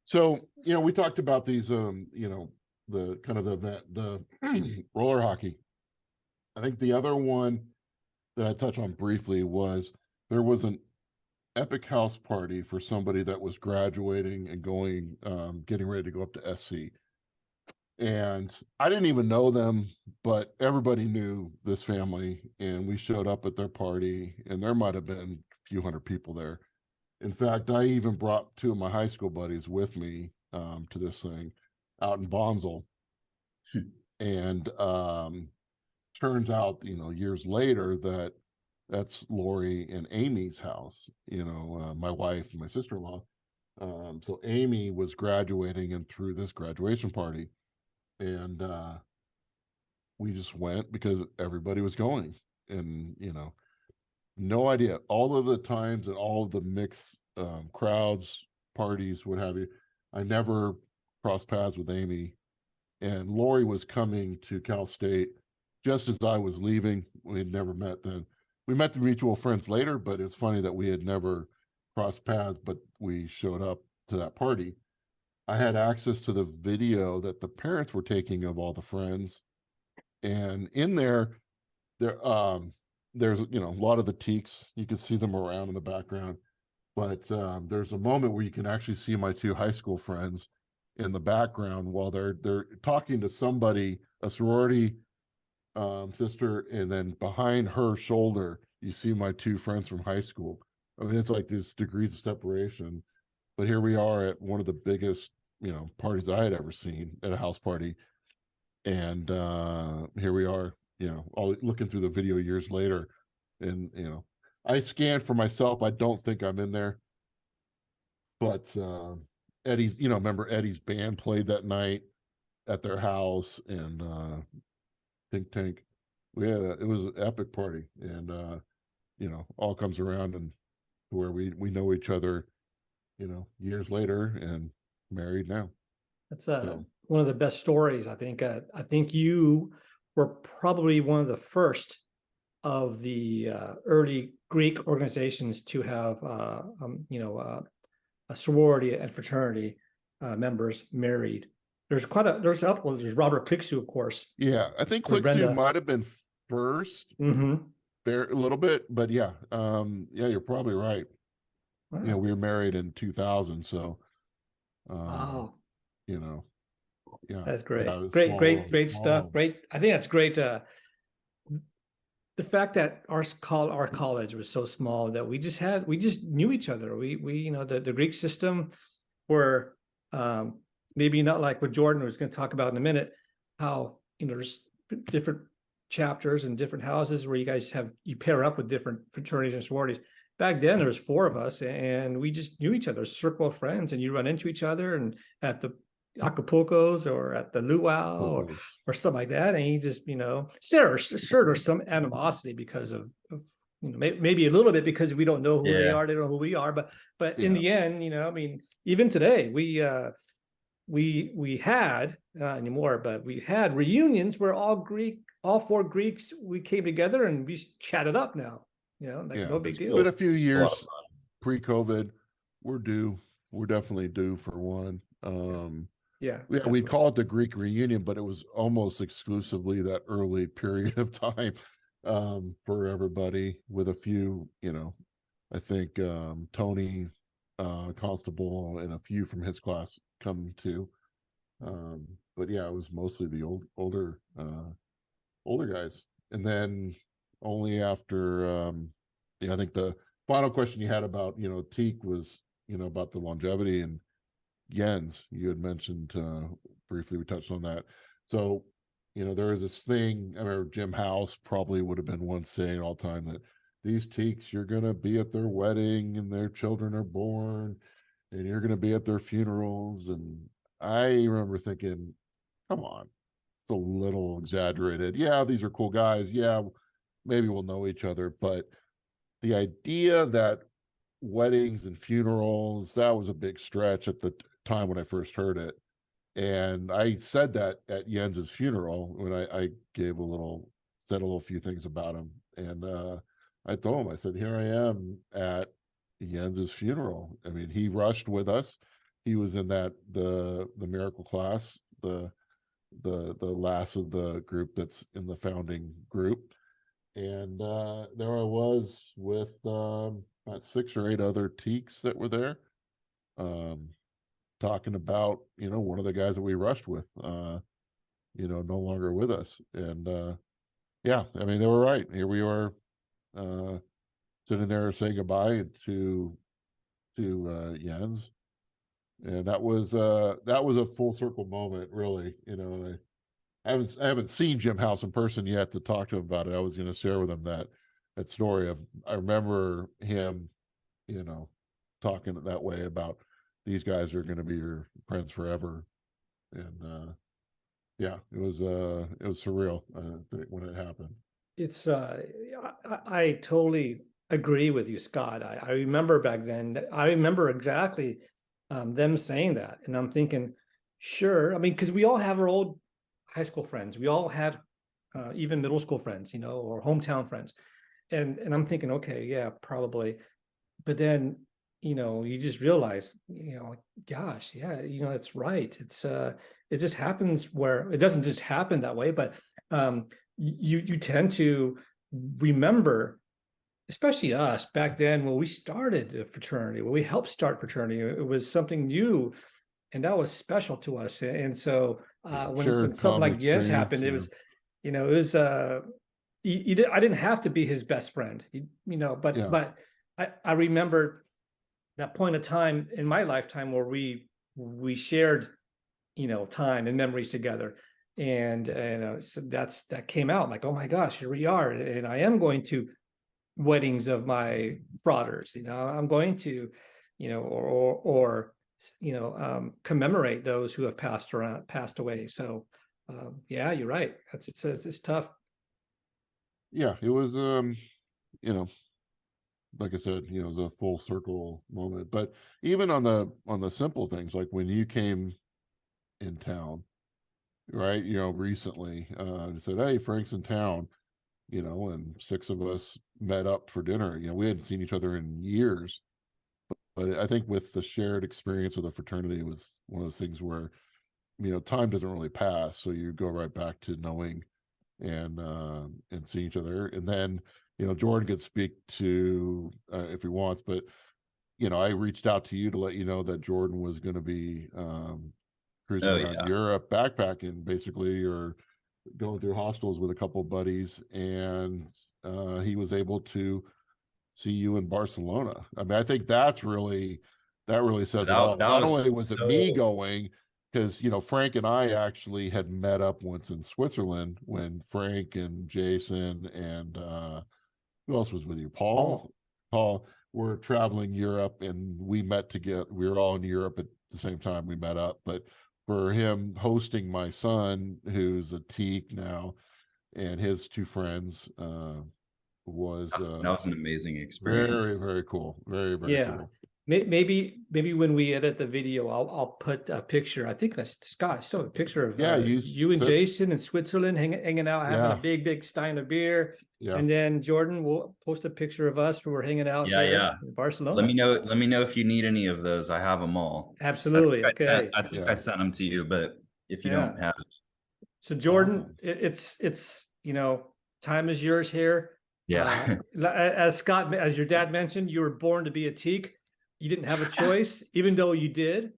So we talked about these the kind of the roller hockey. I think the other one that I touched on briefly was there was an epic house party for somebody that was graduating and going getting ready to go up to SC. And I didn't even know them, but everybody knew this family, and we showed up at their party, and there might have been a few hundred people there. In fact, I even brought 2 of my high school buddies with me to this thing out in Bonsall. And turns out, years later that's Lori and Amy's house, my wife and my sister-in-law. So Amy was graduating and threw this graduation party. And we just went because everybody was going, and no idea all of the times and all of the mixed crowds, parties, what have you. I never crossed paths with Amy, and Lori was coming to Cal State just as I was leaving. We had never met then. We met the mutual friends later, but it's funny that we had never crossed paths, but we showed up to that party. I had access to the video that the parents were taking of all the friends, and in there there's a lot of the teaks. You can see them around in the background, but there's a moment where you can actually see my two high school friends in the background while they're talking to somebody, a sorority sister, and then behind her shoulder you see my two friends from high school. I mean, it's like this degrees of separation, but here we are at one of the biggest parties I had ever seen, at a house party, and here we are, all looking through the video years later, and I scanned for myself. I don't think I'm in there, but Eddie's, remember Eddie's band played that night at their house, and Think Tank. It was an epic party, and all comes around, and where we know each other, years later, and married now. That's one of the best stories, I think. I think you were probably one of the first of the early Greek organizations to have, a sorority and fraternity members married. There's there's Robert Pixu, of course. Yeah, I think Or Clixu Brenda. might have been first there a little bit, but yeah, you're probably right. Wow. We were married in 2000, so Wow. Yeah, That's great. yeah, it was Great, small great, world, great small stuff. world. Great. I think that's great. The fact that our college was so small that we just knew each other. We the Greek system were maybe not like what Jordan was going to talk about in a minute, how there's different chapters and different houses where you pair up with different fraternities and sororities. Back then there was four of us, and we just knew each other, a circle of friends, and you run into each other and at the Acapulco's or at the luau or something like that, and you just sure there's some animosity because of maybe a little bit because we don't know who they are, they don't know who we are, but in the end, I mean, even today we had, not anymore, but we had reunions where all four Greeks, we came together and we chatted up now, no big deal. But a few years pre-COVID, we're definitely due for one. Yeah, we call it the Greek reunion, but it was almost exclusively that early period of time for everybody, with a few, I think Tony Constable and a few from his class come too. But yeah, it was mostly the older guys. And then only after I think the final question you had about Teke was about the longevity, and Jens, you had mentioned briefly, we touched on that. So there is this thing, I remember Jim House probably would have been one saying all the time that these Tekes, you're going to be at their wedding and their children are born, and you're going to be at their funerals. And I remember thinking, come on, it's a little exaggerated. Yeah, these are cool guys. Yeah, maybe we'll know each other. But the idea that weddings and funerals, that was a big stretch at the time when I first heard it. And I said that at Jens's funeral when I said a little few things about him. And I told him, I said, here I am at Jens's funeral. I mean, he rushed with us. He was in the miracle class, the last of the group that's in the founding group. And there I was with about 6 or 8 other Tekes that were there, talking about one of the guys that we rushed with, no longer with us. And yeah, I mean, they were right. Here we are, sitting there saying goodbye to Jens, and that was a full circle moment, really. I haven't seen Jim House in person yet to talk to him about it. I was going to share with him that story of, I remember him, talking that way about these guys are going to be your friends forever. And yeah, it was surreal when it happened. It's I totally agree with you, Scott. I remember back then, I remember exactly them saying that, and I'm thinking, sure. I mean, because we all have our old high school friends. We all had even middle school friends, or hometown friends. And I'm thinking, okay, yeah, probably. But then, you just realize, gosh, yeah, it's right. It just happens where it doesn't just happen that way, but you tend to remember, especially us back then when we started a fraternity, when we helped start fraternity, it was something new and that was special to us. And so when something common like Jens happened, experience, it was I didn't have to be his best friend, yeah. but I remember that point of time in my lifetime where we shared, time and memories together. And so that came out like, oh my gosh, here we are. And I am going to weddings of my frauders, I'm going to, or commemorate those who have passed away. So yeah, you're right. It's tough. Yeah, it was like I said, it was a full circle moment. But even on the simple things, like when you came in town, right? Recently, said, "Hey, Frank's in town," and 6 of us met up for dinner. We hadn't seen each other in years, but I think with the shared experience of the fraternity, it was one of those things where, time doesn't really pass, so you go right back to knowing and seeing each other. And then, Jordan could speak to if he wants, but I reached out to you to let you know that Jordan was going to be cruising Oh around yeah. Europe, backpacking basically, or going through hostels with a couple of buddies, and he was able to see you in Barcelona. I mean, I think that really says it all. That Not was only was it me so going, because Frank and I actually had met up once in Switzerland when Frank and Jason and who else was with you? Paul were traveling Europe, and we met together. We were all in Europe at the same time we met up. But for him hosting my son, who's a teak now, and his 2 friends, was that was an amazing experience. very, very cool. Very, very Yeah. cool. Maybe when we edit the video, I'll put a picture. I think that's Scott. I still have a picture of you and Jason in Switzerland hanging out, having a big stein of beer. Yeah. And then Jordan will post a picture of us when we're hanging out here in Barcelona. Let me know if you need any of those. I have them all. Absolutely. Okay. I think I sent them to you, but if you don't have it. So Jordan, it's time is yours here. Yeah. As your dad mentioned, you were born to be a teak. You didn't have a choice, even though you did.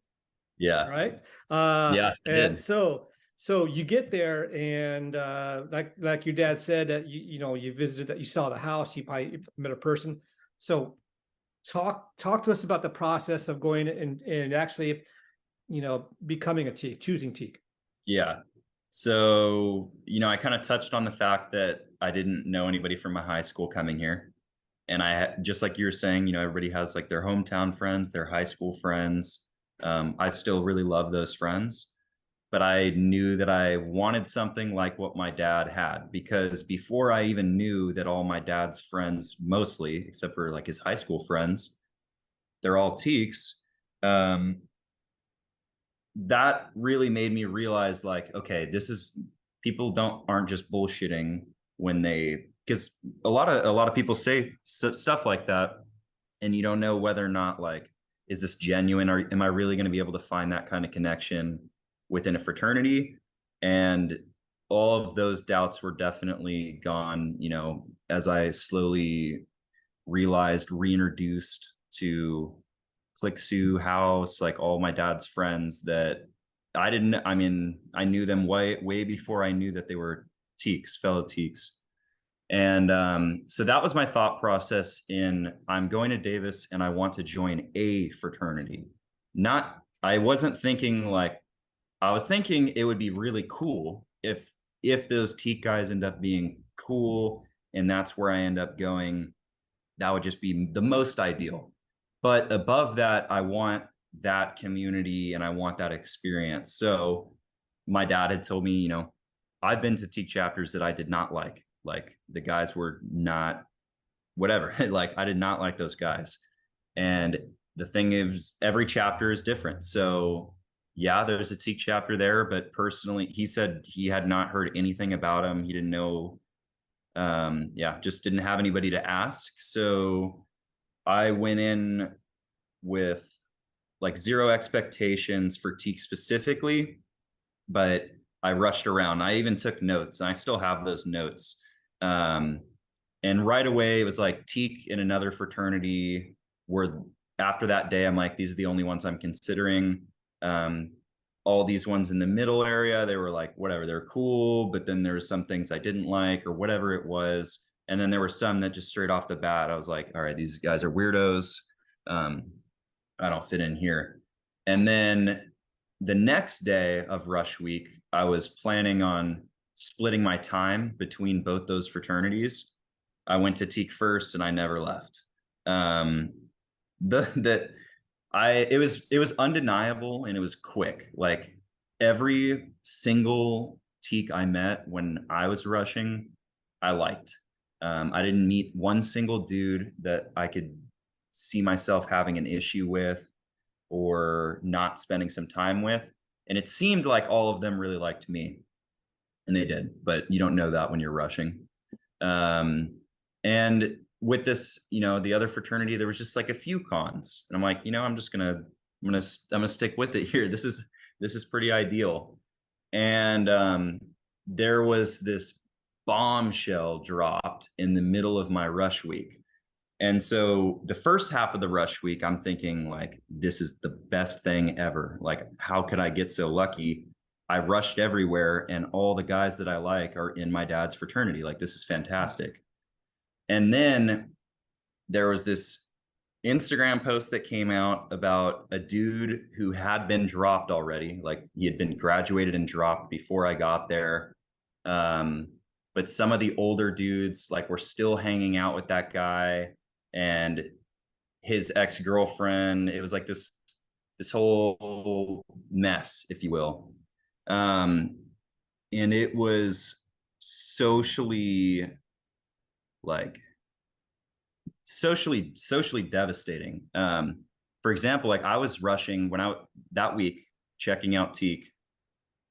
Yeah. Right. Yeah. And so you get there, and like your dad said, that you visited, that you saw the house, you probably met a person. So talk to us about the process of going and actually, becoming a teak, choosing teak. Yeah. So, I kind of touched on the fact that I didn't know anybody from my high school coming here. And just like you were saying, everybody has like their hometown friends, their high school friends. I still really love those friends, but I knew that I wanted something like what my dad had, because before I even knew that all my dad's friends, mostly, except for like his high school friends, they're all teaks. That really made me realize, like, okay, people aren't just bullshitting when because a lot of people say stuff like that, and you don't know whether or not, like, is this genuine, or am I really going to be able to find that kind of connection within a fraternity? And all of those doubts were definitely gone, as I slowly reintroduced to Click Sue House, like all my dad's friends that I knew them way before I knew that they were teaks, fellow teaks. And so that was my thought process I'm going to Davis and I want to join a fraternity. I wasn't thinking I was thinking it would be really cool if those teak guys end up being cool and that's where I end up going. That would just be the most ideal. But above that, I want that community and I want that experience. So my dad had told me, I've been to teak chapters that I did not like. Like the guys were not whatever. Like I did not like those guys. And the thing is, every chapter is different. So yeah, there's a teak chapter there, but personally, he said he had not heard anything about him. He didn't know. Just didn't have anybody to ask. So I went in with like zero expectations for Teke specifically, but I rushed around. I even took notes, and I still have those notes. And right away, it was like Teke and another fraternity were, after that day, I'm like, these are the only ones I'm considering. All these ones in the middle area, they were like, whatever, they're cool, but then there were some things I didn't like or whatever it was. And then there were some that just straight off the bat, I was like, all right, these guys are weirdos. I don't fit in here. And then the next day of rush week, I was planning on splitting my time between both those fraternities. I went to Teke first, and I never left. It was undeniable, and it was quick. Like every single Teke I met when I was rushing, I liked. I didn't meet one single dude that I could see myself having an issue with or not spending some time with. And it seemed like all of them really liked me, and they did, but you don't know that when you're rushing. And with this, the other fraternity, there was just like a few cons, and I'm like, I'm gonna stick with it here. This is pretty ideal. And there was this bombshell dropped in the middle of my rush week. And so the first half of the rush week, I'm thinking like, this is the best thing ever. Like, how could I get so lucky? I rushed everywhere, and all the guys that I like are in my dad's fraternity. Like, this is fantastic. And then there was this Instagram post that came out about a dude who had been dropped already. Like, he had been graduated and dropped before I got there. But some of the older dudes like were still hanging out with that guy and his ex-girlfriend. It was like this whole mess, if you will. And it was socially devastating. For example, like I was rushing that week checking out Teke.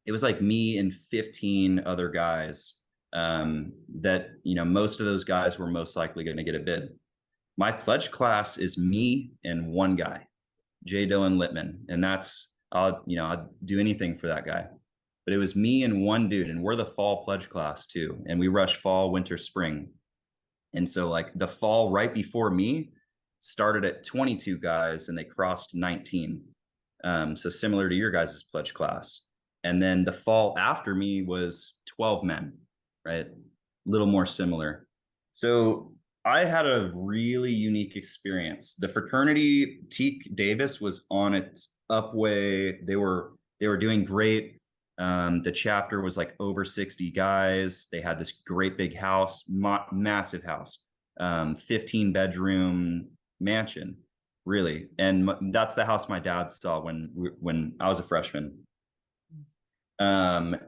It was like me and 15 other guys that, most of those guys were most likely going to get a bid. My pledge class is me and one guy, J. Dylan Littman. And I'll do anything for that guy. But it was me and one dude, and we're the fall pledge class too. And we rush fall, winter, spring. And so like the fall right before me started at 22 guys, and they crossed 19. So similar to your guys' pledge class. And then the fall after me was 12 men, right? A little more similar. So I had a really unique experience. The fraternity Teke Davis was on its upway. They were doing great. The chapter was like over 60 guys. They had this great big house, massive house, 15 bedroom mansion, really. And that's the house my dad saw when I was a freshman. And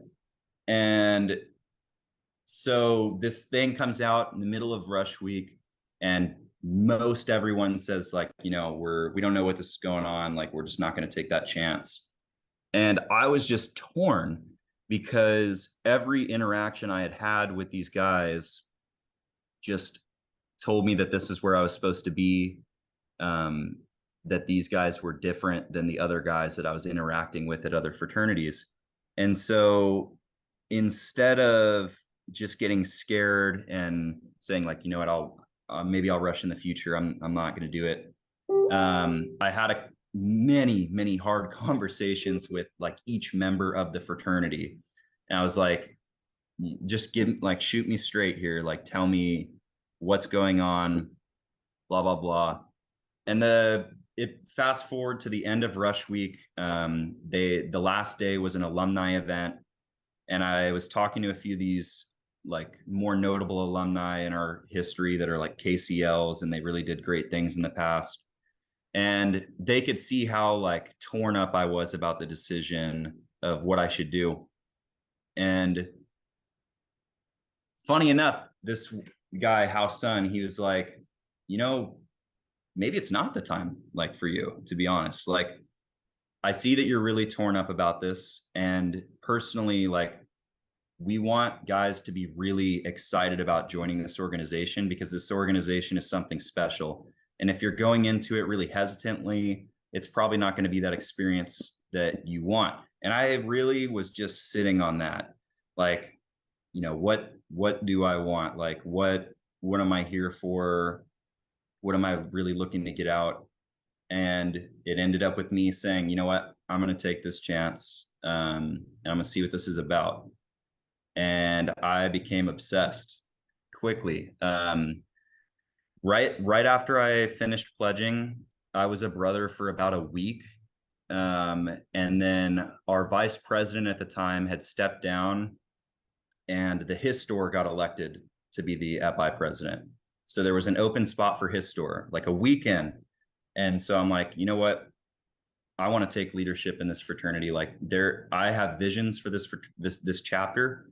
so this thing comes out in the middle of rush week, and most everyone says like, we don't know what this is going on. Like, we're just not going to take that chance. And I was just torn because every interaction I had had with these guys just told me that this is where I was supposed to be, that these guys were different than the other guys that I was interacting with at other fraternities. And so instead of just getting scared and saying like, what, maybe I'll rush in the future, I'm not going to do it. I had many hard conversations with like each member of the fraternity. And I was like, just shoot me straight here. Like, tell me what's going on, blah, blah, blah. And it fast forward to the end of rush week. The last day was an alumni event. And I was talking to a few of these like more notable alumni in our history that are like KCLs, and they really did great things in the past. And they could see how like torn up I was about the decision of what I should do. And funny enough, this guy, House Son, he was like, maybe it's not the time like for you, to be honest. Like, I see that you're really torn up about this. And personally, like, we want guys to be really excited about joining this organization, because this organization is something special. And if you're going into it really hesitantly, it's probably not going to be that experience that you want. And I really was just sitting on that. Like, you know, what do I want? Like, what am I here for? What am I really looking to get out? And it ended up with me saying, you know what, I'm going to take this chance, and I'm going to see what this is about. And I became obsessed quickly. Right after I finished pledging, I was a brother for about a week. And then our vice president at the time had stepped down, and the Histor got elected to be the FI president. So there was an open spot for Histor, like a weekend. And so I'm like, you know what? I want to take leadership in this fraternity. Like I have visions for this chapter,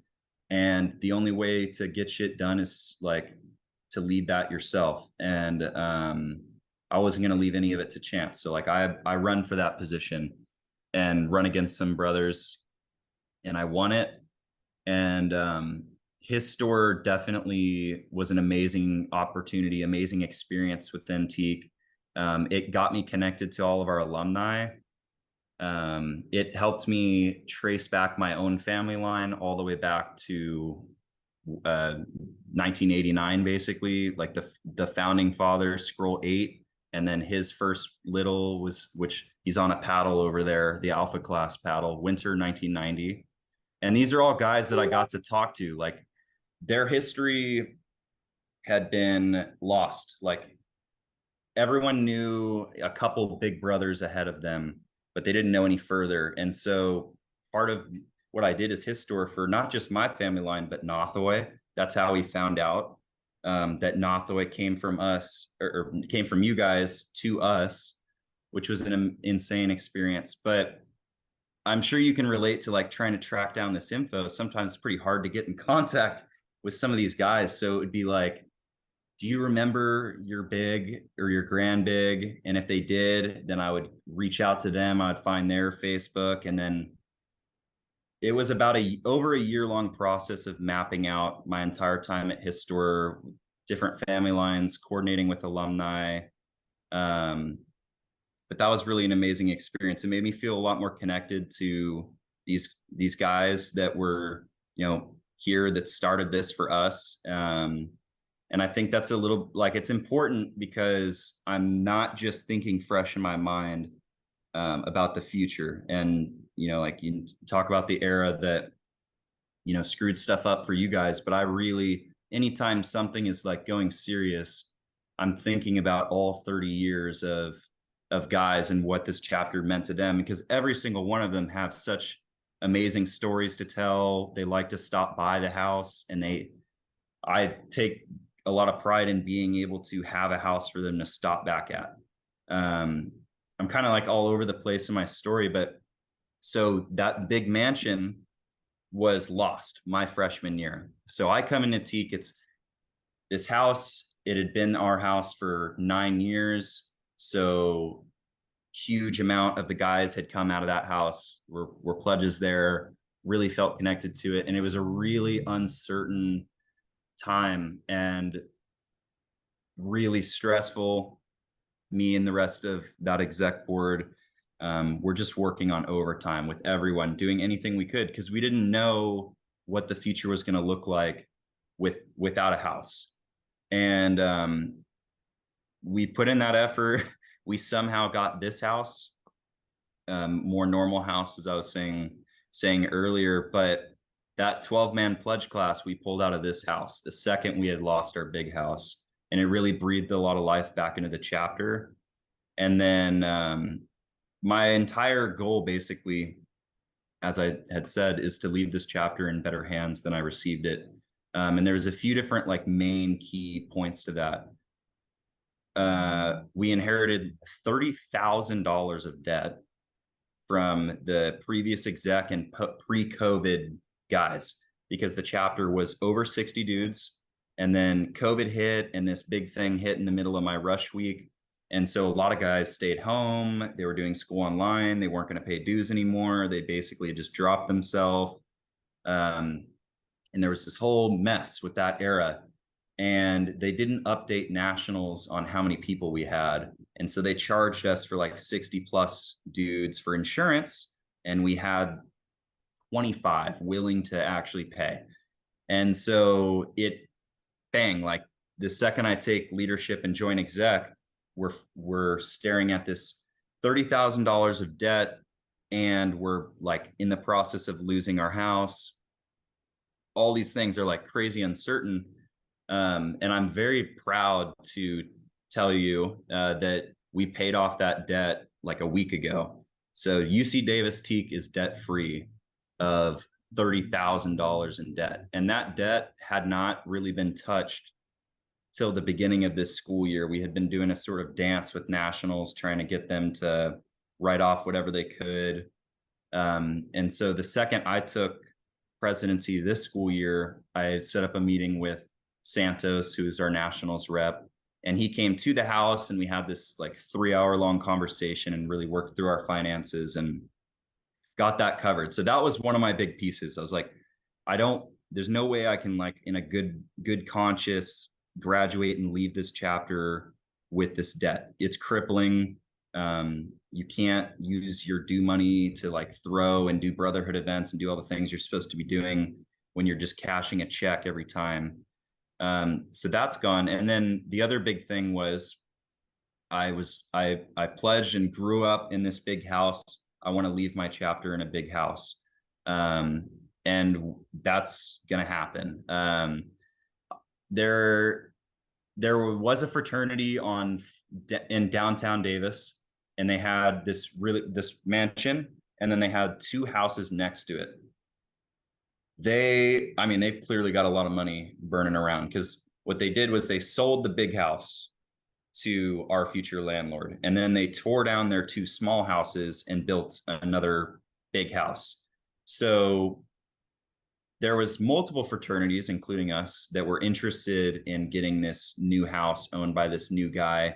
and the only way to get shit done is like to lead that yourself. And I wasn't going to leave any of it to chance. So like I run for that position and run against some brothers, and I won it. And Histor definitely was an amazing opportunity, amazing experience within Teke. It got me connected to all of our alumni. It helped me trace back my own family line all the way back to 1989, basically, like the founding father, scroll 8, and then his first little was, which he's on a paddle over there, the Alpha class paddle, winter 1990. And these are all guys that I got to talk to. Like their history had been lost. Like everyone knew a couple big brothers ahead of them, but they didn't know any further. And so part of what I did as Histor for not just my family line, but Nothoy. That's how we found out that Nothoy came from us, or came from you guys to us, which was an insane experience. But I'm sure you can relate to like trying to track down this info. Sometimes it's pretty hard to get in contact with some of these guys. So it would be like, do you remember your big or your grand big? And if they did, then I would reach out to them. I'd find their Facebook. And then it was about over a year-long process of mapping out my entire time at Histor, different family lines, coordinating with alumni. But that was really an amazing experience. It made me feel a lot more connected to these guys that were, you know, here, that started this for us. And I think that's a little like, it's important because I'm not just thinking fresh in my mind about the future. And, you know, like you talk about the era that, you know, screwed stuff up for you guys, but I really, anytime something is like going serious, I'm thinking about all 30 years of guys and what this chapter meant to them, because every single one of them have such amazing stories to tell. They like to stop by the house, and I take a lot of pride in being able to have a house for them to stop back at. I'm kind of like all over the place in my story, but so that big mansion was lost my freshman year. So I come into Teke, it's this house, it had been our house for 9 years. So huge amount of the guys had come out of that house, were pledges there, really felt connected to it. And it was a really uncertain time and really stressful. Me and the rest of that exec board were just working on overtime with everyone, doing anything we could, because we didn't know what the future was going to look like without a house. And we put in that effort. We somehow got this house, more normal house, as I was saying earlier. But that 12-man pledge class we pulled out of this house the second we had lost our big house, and it really breathed a lot of life back into the chapter. And then my entire goal, basically, as I had said, is to leave this chapter in better hands than I received it. And there's a few different like main key points to that. We inherited $30,000 of debt from the previous exec and pre-COVID guys, because the chapter was over 60 dudes. And then COVID hit, and this big thing hit in the middle of my rush week. And so a lot of guys stayed home. They were doing school online. They weren't going to pay dues anymore. They basically just dropped themselves. And there was this whole mess with that era. and they didn't update nationals on how many people we had. And so they charged us for like 60 plus dudes for insurance. And we had 25 willing to actually pay. And so bang, like the second I take leadership and join exec, we're staring at this $30,000 of debt, and we're like in the process of losing our house. All these things are like crazy uncertain. And I'm very proud to tell you that we paid off that debt like a week ago. So UC Davis Teke is debt free of $30,000 in debt. And that debt had not really been touched till the beginning of this school year. We had been doing a sort of dance with nationals, trying to get them to write off whatever they could. And so the second I took presidency this school year, I set up a meeting with Santos, who's our nationals rep, and he came to the house, and we had this like 3-hour long conversation and really worked through our finances and got that covered. So that was one of my big pieces. I was like, there's no way I can like in a good conscience graduate and leave this chapter with this debt. It's crippling. You can't use your due money to like throw and do brotherhood events and do all the things you're supposed to be doing when you're just cashing a check every time. So that's gone. And then the other big thing was I pledged and grew up in this big house. I want to leave my chapter in a big house. And that's going to happen. There was a fraternity in downtown Davis, and they had this mansion, and then they had 2 houses next to it. They've clearly got a lot of money burning around, because what they did was they sold the big house to our future landlord, and then they tore down their 2 small houses and built another big house. So there was multiple fraternities, including us, that were interested in getting this new house owned by this new guy.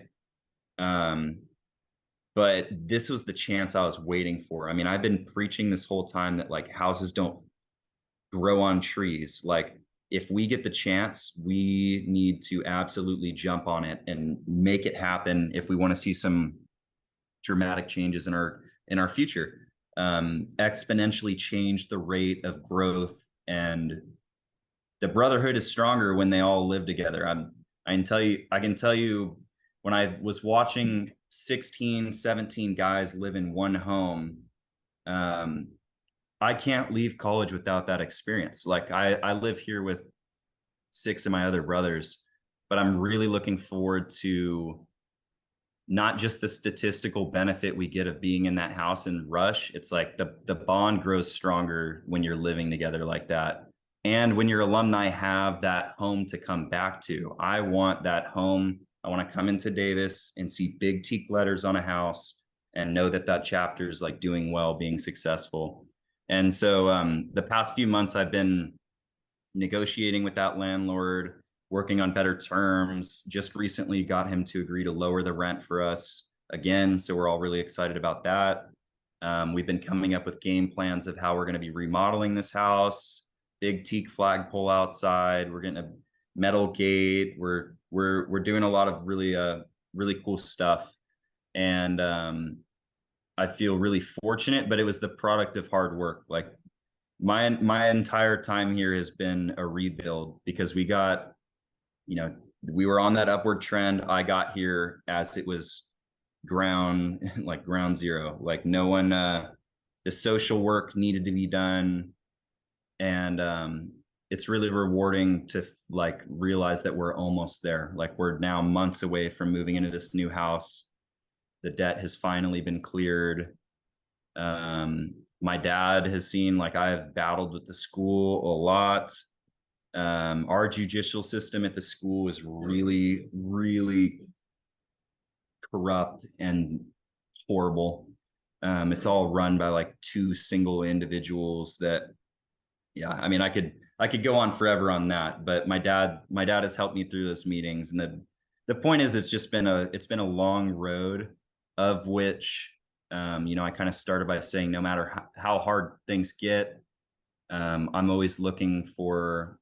But this was the chance I was waiting for. I mean, I've been preaching this whole time that like houses don't grow on trees. Like if we get the chance, we need to absolutely jump on it and make it happen if we want to see some dramatic changes in our future. Exponentially change the rate of growth, and the brotherhood is stronger when they all live together. I can tell you when I was watching 16, 17 guys live in one home, I can't leave college without that experience. Like I live here with 6 of my other brothers, but I'm really looking forward to not just the statistical benefit we get of being in that house and Rush. It's like the bond grows stronger when you're living together like that. And when your alumni have that home to come back to. I want that home. I want to come into Davis and see big teak letters on a house and know that chapter is like doing well, being successful. And so the past few months I've been negotiating with that landlord, working on better terms. Just recently got him to agree to lower the rent for us again. So we're all really excited about that. We've been coming up with game plans of how we're going to be remodeling this house. Big teak flagpole outside. We're getting a metal gate. We're doing a lot of really cool stuff. And I feel really fortunate, but it was the product of hard work. Like my entire time here has been a rebuild, because we were on that upward trend. I got here as it was ground zero. Like no one, the social work needed to be done. And it's really rewarding to like realize that we're almost there. Like we're now months away from moving into this new house. The debt has finally been cleared. My dad has seen, like, I have battled with the school a lot. Our judicial system at the school is really, really corrupt and horrible. It's all run by like 2 single individuals that, yeah, I mean, I could go on forever on that, but my dad has helped me through those meetings. And the point is, it's been a long road, of which, I kind of started by saying, no matter how hard things get, I'm always looking for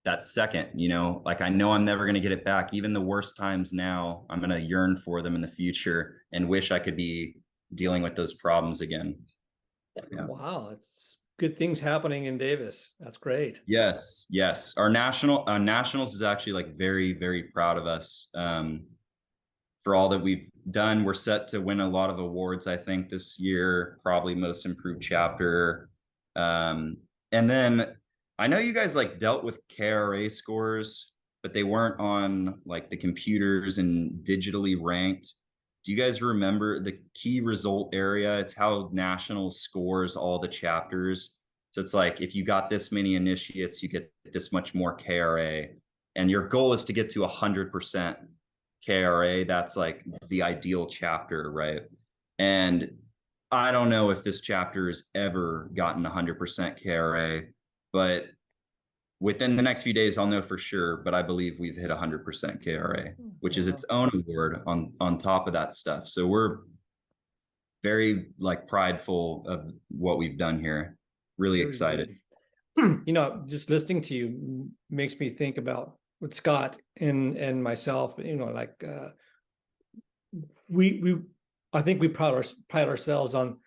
that second, you know, like I know I'm never going to get it back. Even the worst times now, I'm going to yearn for them in the future and wish I could be dealing with those problems again. Yeah. Wow, it's good things happening in Davis. That's great. Yes, yes. Our nationals is actually like very, very proud of us for all that we've done. We're set to win a lot of awards, I think, this year, probably most improved chapter. And then I know you guys like dealt with KRA scores, but they weren't on like the computers and digitally ranked. Do you guys remember the key result area? It's how national scores all the chapters. So it's like if you got this many initiates, you get this much more KRA. And your goal is to get to 100% KRA. That's like the ideal chapter, right? And I don't know if this chapter has ever gotten 100% KRA, but within the next few days, I'll know for sure. But I believe we've hit 100% KRA, which is its own award on top of that stuff. So we're very like prideful of what we've done here. Really Very excited. good. You know, just listening to you makes me think about with Scott and myself, you know, like we I think we pride ourselves on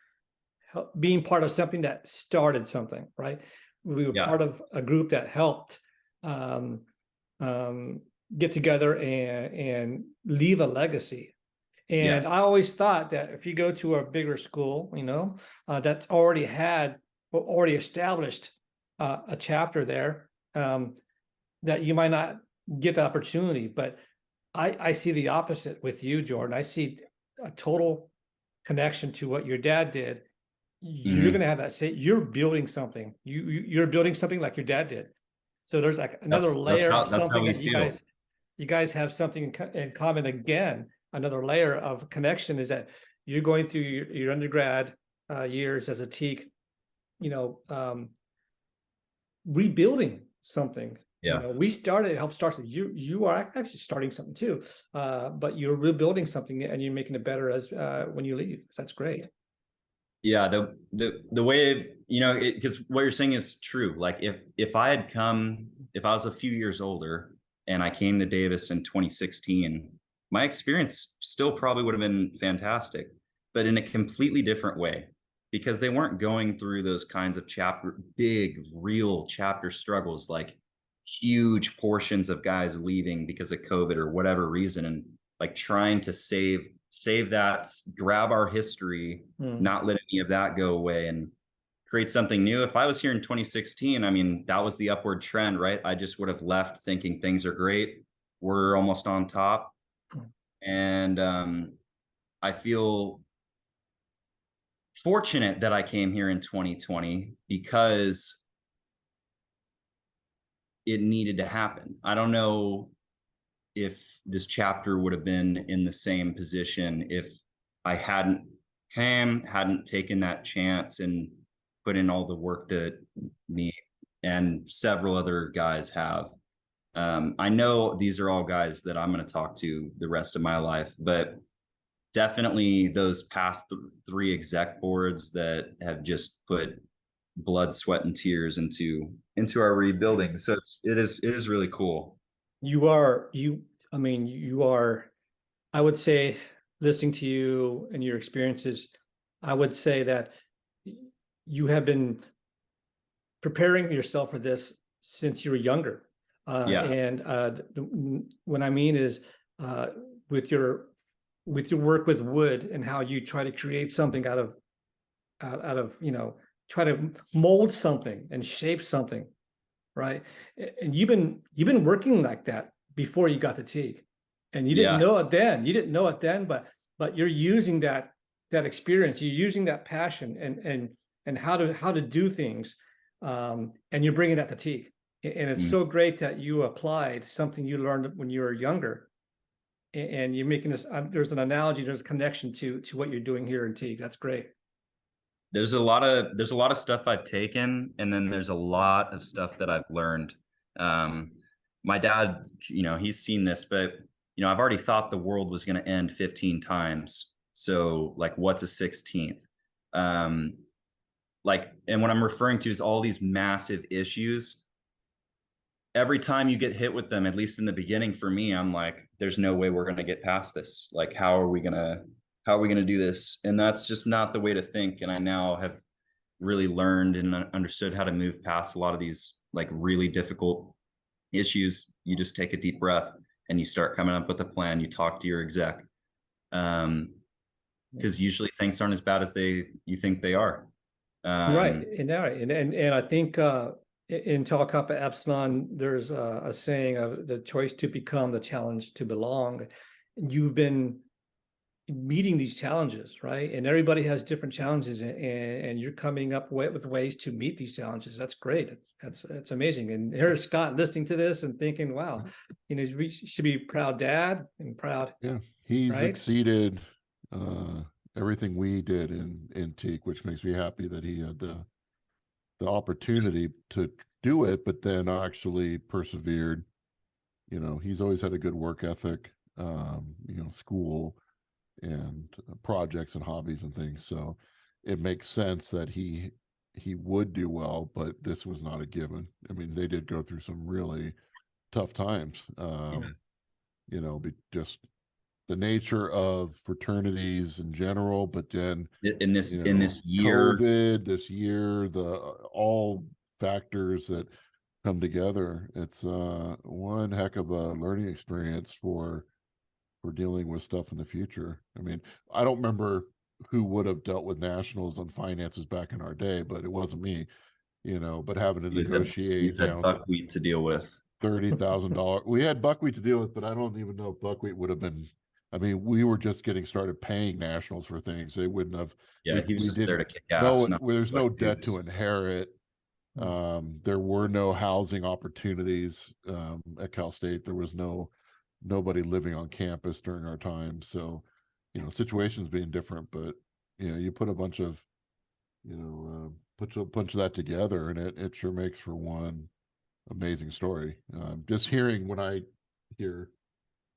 being part of something that started something, right? We were part of a group that helped get together and leave a legacy. And I always thought that if you go to a bigger school, you know, that's already established a chapter there, that you might not get the opportunity. But I see the opposite with you, Jordan. I see a total connection to what your dad did. You're going to have that you're building something. You're building something like your dad did. So there's like another layer of something that you guys have something in common again. Another layer of connection is that you're going through your undergrad years as a TKE, you know, rebuilding something. Yeah. You know, we started, helped start. You are actually starting something too, but you're rebuilding something and you're making it better as when you leave. So that's great. Yeah, the way, you know, because what you're saying is true. Like if I was a few years older and I came to Davis in 2016, my experience still probably would have been fantastic, but in a completely different way, because they weren't going through those kinds of big, real chapter struggles, like huge portions of guys leaving because of COVID or whatever reason, and like trying to save that, grab our history, not let any of that go away and create something new. If I was here in 2016, I mean, that was the upward trend, right? I just would have left thinking things are great. We're almost on top. And I feel fortunate that I came here in 2020 because it needed to happen. I don't know if this chapter would have been in the same position if I hadn't taken that chance and put in all the work that me and several other guys have. I know these are all guys that I'm going to talk to the rest of my life, but definitely those past three exec boards that have just put blood, sweat, and tears into our rebuilding. So it is really cool. I mean, you are, I would say, listening to you and your experiences, I would say that you have been preparing yourself for this since you were younger. And what I mean is with your work with wood and how you try to create something out of, you know, try to mold something and shape something, right? And you've been working like that before you got to TKE, and you didn't know it then. You didn't know it then, but you're using that experience. You're using that passion and how to do things, and you're bringing that to TKE. And it's so great that you applied something you learned when you were younger, and you're making this. There's an analogy. There's a connection to what you're doing here in TKE. That's great. There's a lot of stuff I've taken, and then there's a lot of stuff that I've learned. My dad, you know, he's seen this, but you know, I've already thought the world was going to end 15 times. So like, what's a 16th? Like, and what I'm referring to is all these massive issues. every time you get hit with them, at least in the beginning for me, I'm like, there's no way we're going to get past this. Like, how are we going to do this? And that's just not the way to think. And I now have really learned and understood how to move past a lot of these like really difficult issues. You just take a deep breath and you start coming up with a plan. You talk to your exec. Because usually things aren't as bad as you think they are. Right. And I think in Tau Kappa Epsilon, there's a saying of the choice to become, the challenge to belong. You've been meeting these challenges, right? And everybody has different challenges, and you're coming up with ways to meet these challenges. That's great. It's amazing. And here's Scott listening to this and thinking, wow, you know, we should be proud dad and proud. Yeah, he's right? exceeded everything we did in Teke, which makes me happy that he had the opportunity to do it, but then actually persevered. You know, he's always had a good work ethic, you know, school and projects and hobbies and things. So it makes sense that he would do well, but this was not a given. I mean, they did go through some really tough times. You know, just the nature of fraternities in general, but then in this you know, in this year, COVID, this year, the all factors that come together. It's one heck of a learning experience for dealing with stuff in the future. I mean, I don't remember who would have dealt with nationals on finances back in our day, but it wasn't me, you know, but having to negotiate had down buckwheat to deal with. $30,000. We had buckwheat to deal with, but I don't even know if buckwheat would have been. I mean, we were just getting started paying nationals for things. They wouldn't have. Yeah, he was we just didn't there to kick ass. know. There's no like debt to inherit. There were no housing opportunities at Cal State. There was nobody living on campus during our time. So, you know, situations being different, but you know, you put a bunch of, you know, put a bunch of that together, and it sure makes for one amazing story. Just hearing when I hear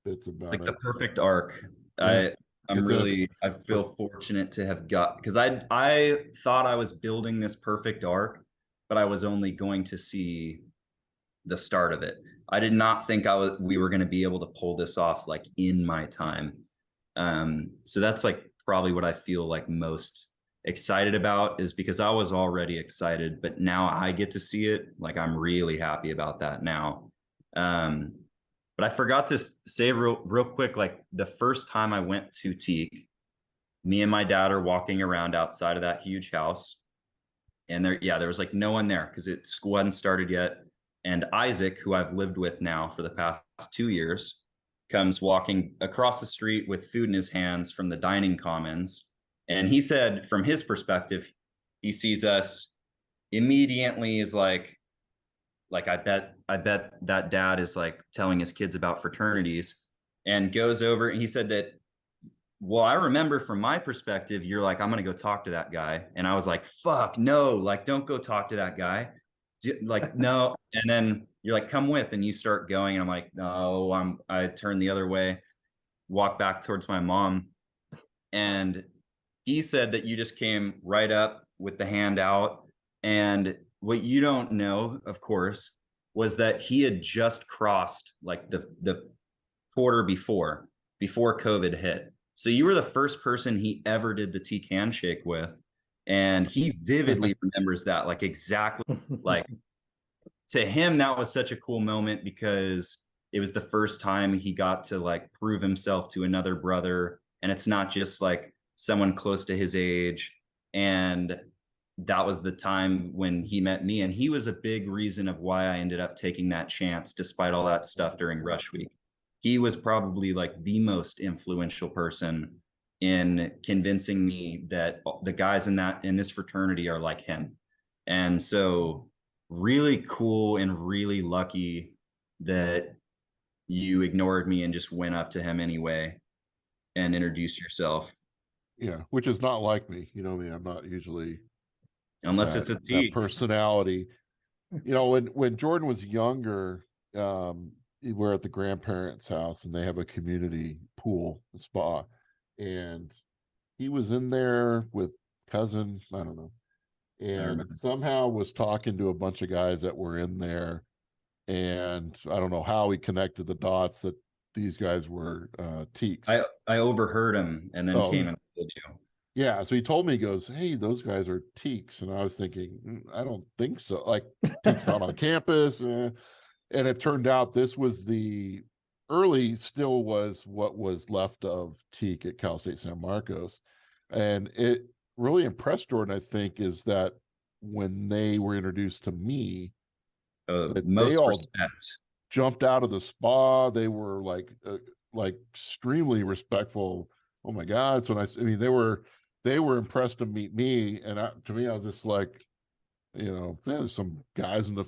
bits about like it, the perfect arc. yeah, I feel fortunate to have got, because I thought I was building this perfect arc, but I was only going to see the start of it. I did not think we were going to be able to pull this off like in my time. So that's like probably what I feel like most excited about, is because I was already excited, but now I get to see it. Like, I'm really happy about that now. But I forgot to say real quick, like the first time I went to Teke, me and my dad are walking around outside of that huge house, and there was like no one there because school hadn't started yet. And Isaac, who I've lived with now for the past 2 years, comes walking across the street with food in his hands from the dining commons. And he said, from his perspective, he sees us, immediately is like I bet that dad is like telling his kids about fraternities, and goes over, and he said that, well, I remember from my perspective, you're like, I'm going to go talk to that guy. And I was like, fuck, no, like, don't go talk to that guy. Like, no. And then you're like, come with, and you start going. And I'm like, no, I turn the other way, walk back towards my mom. And he said that you just came right up with the hand out. And what you don't know, of course, was that he had just crossed like the quarter before COVID hit. So you were the first person he ever did the Teke handshake with. And he vividly remembers that, like, exactly. Like, to him, that was such a cool moment because it was the first time he got to like prove himself to another brother. And it's not just like someone close to his age. And that was the time when he met me. And he was a big reason of why I ended up taking that chance, despite all that stuff during Rush Week. He was probably like the most influential person in convincing me that the guys in this fraternity are like him. And so, really cool and really lucky that you ignored me and just went up to him anyway and introduced yourself. Yeah, which is not like me. You know, I mean, I'm not usually Unless it's a that personality. You know, when Jordan was younger, we're at the grandparents' house, and they have a community pool, a spa, and he was in there with cousin, I don't know, and somehow was talking to a bunch of guys that were in there, and I don't know how he connected the dots that these guys were Tekes. I overheard him and then Oh, came and told you. yeah. So he told me, he goes, "Hey, those guys are Tekes," and I was thinking, I don't think so. Like Tekes not on campus, and it turned out this was the early, still was what was left of Teke at Cal State San Marcos, and it really impressed Jordan. I think is that when they were introduced to me, that they Most all respect. jumped out of the spa. They were like extremely respectful. Oh my God. So nice. I mean, they were impressed to meet me. And to me, I was just like, there's some guys in the,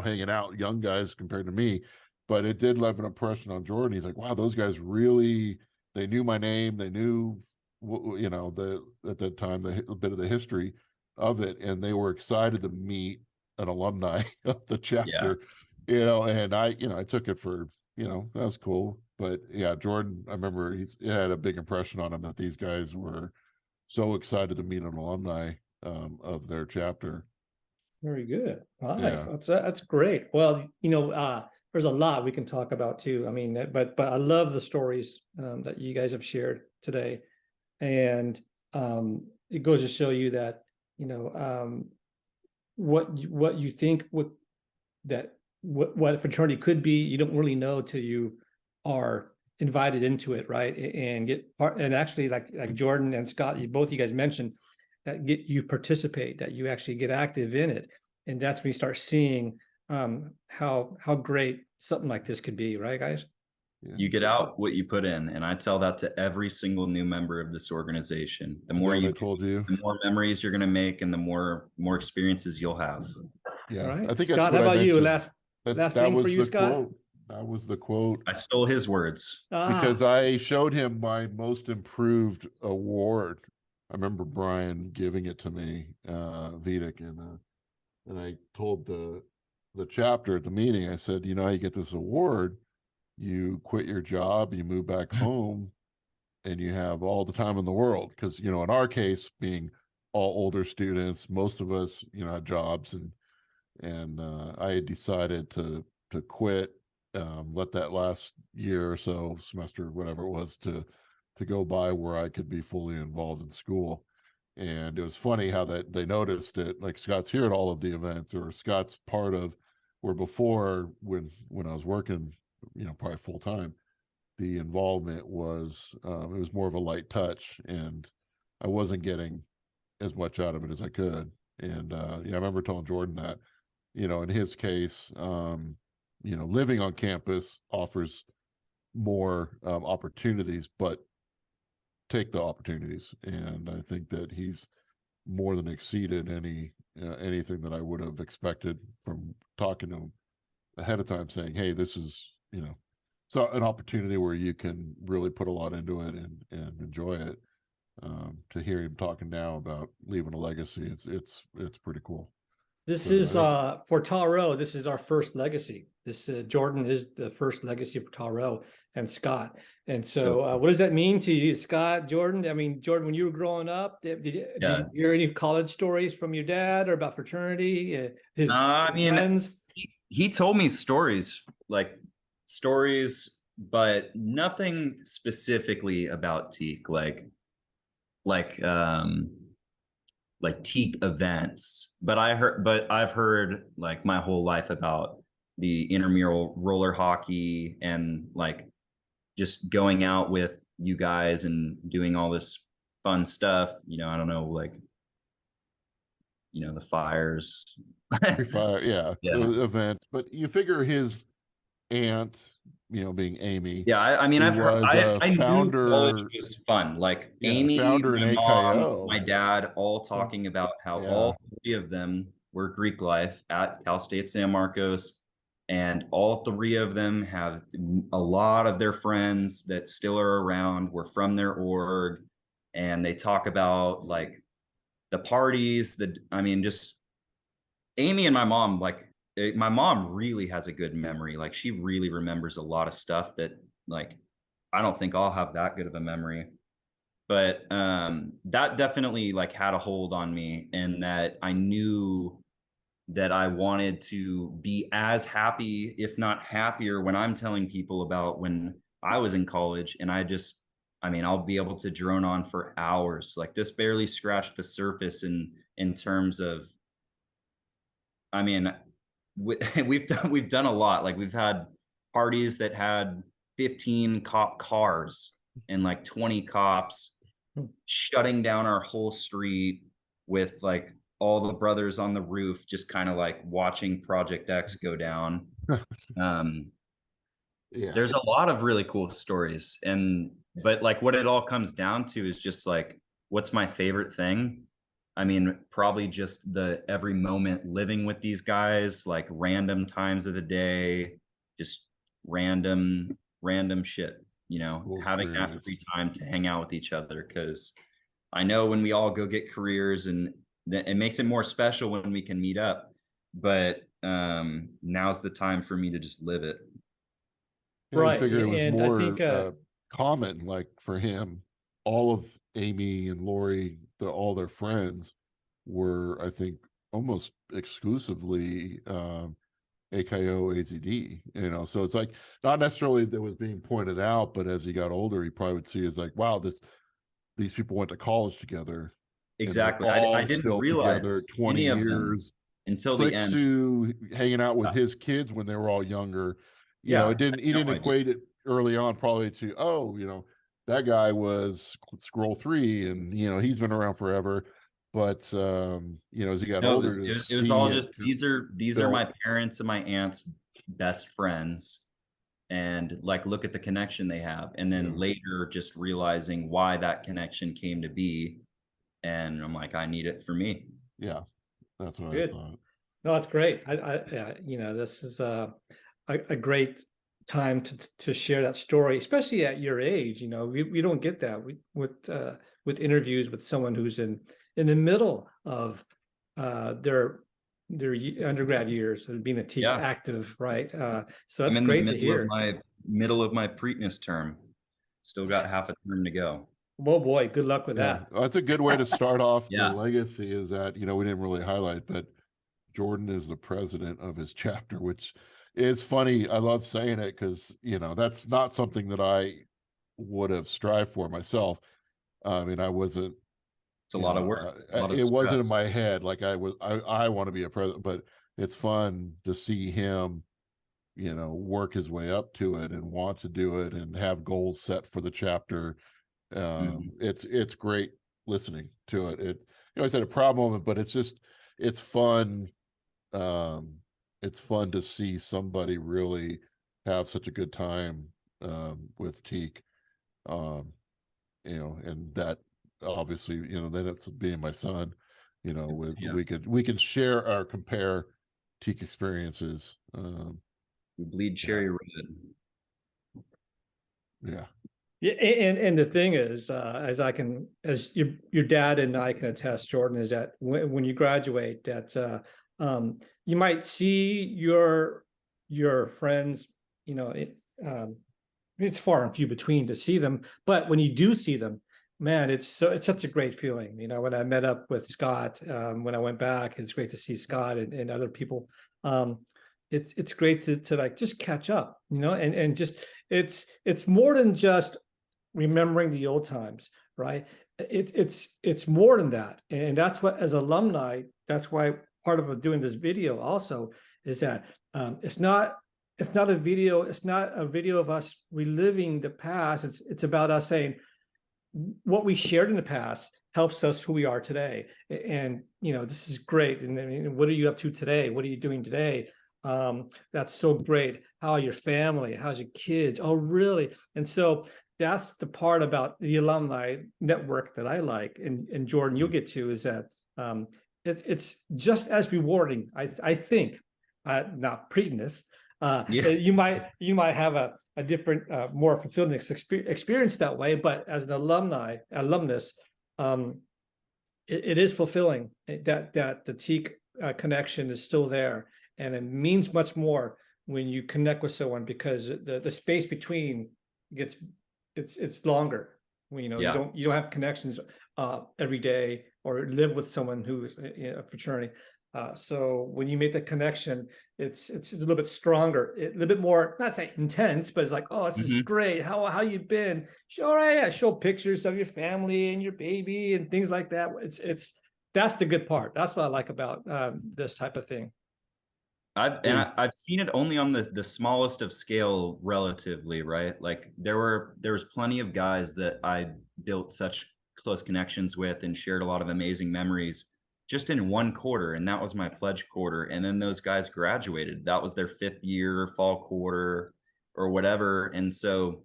hanging out, young guys compared to me, but it did leave an impression on Jordan. He's like, wow, those guys really, they knew my name. They knew, at that time, a bit of the history of it. And they were excited to meet an alumni of the chapter, and I took it for, that was cool. But yeah, Jordan, I remember it had a big impression on him that these guys were so excited to meet an alumni of their chapter. Very good. Nice. Yeah. That's great. Well, there's a lot we can talk about too. I mean, but I love the stories that you guys have shared today, and it goes to show you that what you think what a fraternity could be, you don't really know till you are invited into it, right? And get part, and actually, like Jordan and Scott, both you guys mentioned that you participate, that you actually get active in it, and that's when you start seeing how great something like this could be, right, guys? Yeah. You get out what you put in, and I tell that to every single new member of this organization. The more you told you, the more memories you're going to make, and the more experiences you'll have. yeah. All right, I think Scott, that's what how I about you? mentioned. Last That thing for was you, the Scott. quote. That was the quote. I stole his words Because I showed him my most improved award. I remember Brian giving it to me, Vidic, and I told the chapter at the meeting, I said, how you get this award? You quit your job, you move back home, and you have all the time in the world. Because in our case, being all older students, most of us had jobs, and I had decided to quit, let that last year or so, semester, whatever it was, to go by where I could be fully involved in school. And it was funny how that they noticed it. Like Scott's here at all of the events, or Scott's part of where before when I was working, probably full time, the involvement was it was more of a light touch, and I wasn't getting as much out of it as I could. And I remember telling Jordan that, in his case, living on campus offers more opportunities, but take the opportunities. And I think that he's more than exceeded anything that I would have expected from talking to him ahead of time, saying, hey, this is, so an opportunity where you can really put a lot into it and enjoy it. To hear him talking now about leaving a legacy, it's pretty cool. This So is I think, for Taro. This is our first legacy. This Jordan is the first legacy for Taro and Scott. And so, what does that mean to you, Scott, Jordan? I mean, Jordan, when you were growing up, did you hear any college stories from your dad or about fraternity? His friends? He told me stories, but nothing specifically about Teke, like Teke events. But I've heard like my whole life about the intramural roller hockey and like just going out with you guys and doing all this fun stuff. I don't know, like the fires. fire, yeah, events. But you figure his aunt, being Amy. Yeah, I mean, who I've heard, was a I knew college founder. was fun. Like Yeah, Amy, founder in my mom, AKO. my dad, all talking about how Yeah. all three of them were Greek life at Cal State San Marcos, and all three of them have a lot of their friends that still are around, were from their org, and they talk about like the parties. I mean, just Amy and my mom, my mom really has a good memory. Like she really remembers a lot of stuff that like I don't think I'll have that good of a memory. But that definitely like had a hold on me, and that I knew that I wanted to be as happy, if not happier, when I'm telling people about when I was in college. And I mean, I'll be able to drone on for hours. Like this barely scratched the surface in terms of, I mean, we've done a lot. Like we've had parties that had 15 cop cars and like 20 cops shutting down our whole street with like all the brothers on the roof, just kind of like watching Project X go down. Um, Yeah. there's a lot of really cool stories, but like what it all comes down to is just like, what's my favorite thing? I mean, probably just the every moment living with these guys, like random times of the day, just random shit, Cool having that experience. free time to hang out with each other. Cause I know when we all go get careers, and it makes it more special when we can meet up. But now's the time for me to just live it. Yeah, I Right. figured it was And I more think, common, like for him, all of Amy and Lori, all their friends were, I think, almost exclusively AKO AZD, so it's like not necessarily that was being pointed out, but as he got older, he probably would see as like, wow, these people went to college together and they're Exactly. I all didn't still together realize 20 any of them years. until the Click end. Sue hanging out with Yeah. his kids when they were all younger. Yeah, It didn't, he no didn't idea. equate it early on probably to, oh, that guy was Scroll 3 and, he's been around forever. But, as he got No, older to it was all see it just just these are built. my parents and my aunt's best friends, and like look at the connection they have, and then Yeah. later just realizing why that connection came to be, and I'm like, I need it for me. Yeah. That's what I good. thought. No, it's great. This is a great time to share that story, especially at your age. We don't get that with interviews with someone who's in the middle of their undergrad years of being a Teke Yeah, active, right? So I'm that's in the great to hear. middle of my Preakness term. Still got half a term to go. Oh boy, good luck with Yeah. that. That's a good way to start off the Yeah. legacy is that, we didn't really highlight, but Jordan is the president of his chapter, which is funny. I love saying it because, that's not something that I would have strived for myself. I mean, I wasn't, It's a lot of work, a lot of it wasn't in stress. my head. Like I want to be a president, but it's fun to see him, work his way up to it and want to do it and have goals set for the chapter. Mhm. It's great listening to it. I said a proud moment, but it's fun. Um, it's fun to see somebody really have such a good time with Teke. Um, and that obviously, then it's being my son, Yeah. we can share or compare Teke experiences. We bleed Yeah. cherry red. Yeah. Yeah, and the thing is, as your dad and I can attest, Jordan, is that when you graduate, that you might see your friends, it's far and few between to see them, but when you do see them, man, it's such a great feeling. When I met up with Scott, when I went back, it's great to see Scott and other people. It's great to like just catch up, and just it's more than just remembering the old times, right? It's more than that, and that's what, as alumni, that's why part of doing this video also is that it's not a video. It's not a video of us reliving the past. It's about us saying what we shared in the past helps us who we are today. And this is great. And I mean, what are you up to today? What are you doing today? That's so great. How are your family? How's your kids? Oh, really? And so that's the part about the alumni network that I like. And Jordan, you'll get to, is that it's just as rewarding, I think, not Preakness. Yeah. You might have a different, more fulfilling experience that way, but as an alumnus, it is fulfilling that the Teke connection is still there, and it means much more when you connect with someone, because the space between gets it's longer. You Yeah. you don't have connections every day or live with someone who's in a fraternity. So when you make the connection, it's a little bit stronger, a little bit more, not say intense, but it's like, oh, this is great. How you been? Show pictures of your family and your baby and things like that. It's that's the good part. That's what I like about this type of thing. I've seen it only on the smallest of scale relatively, right? Like there was plenty of guys that I built such close connections with and shared a lot of amazing memories just in one quarter, and that was my pledge quarter. And then those guys graduated. That was their 5th year, fall quarter, or whatever. And so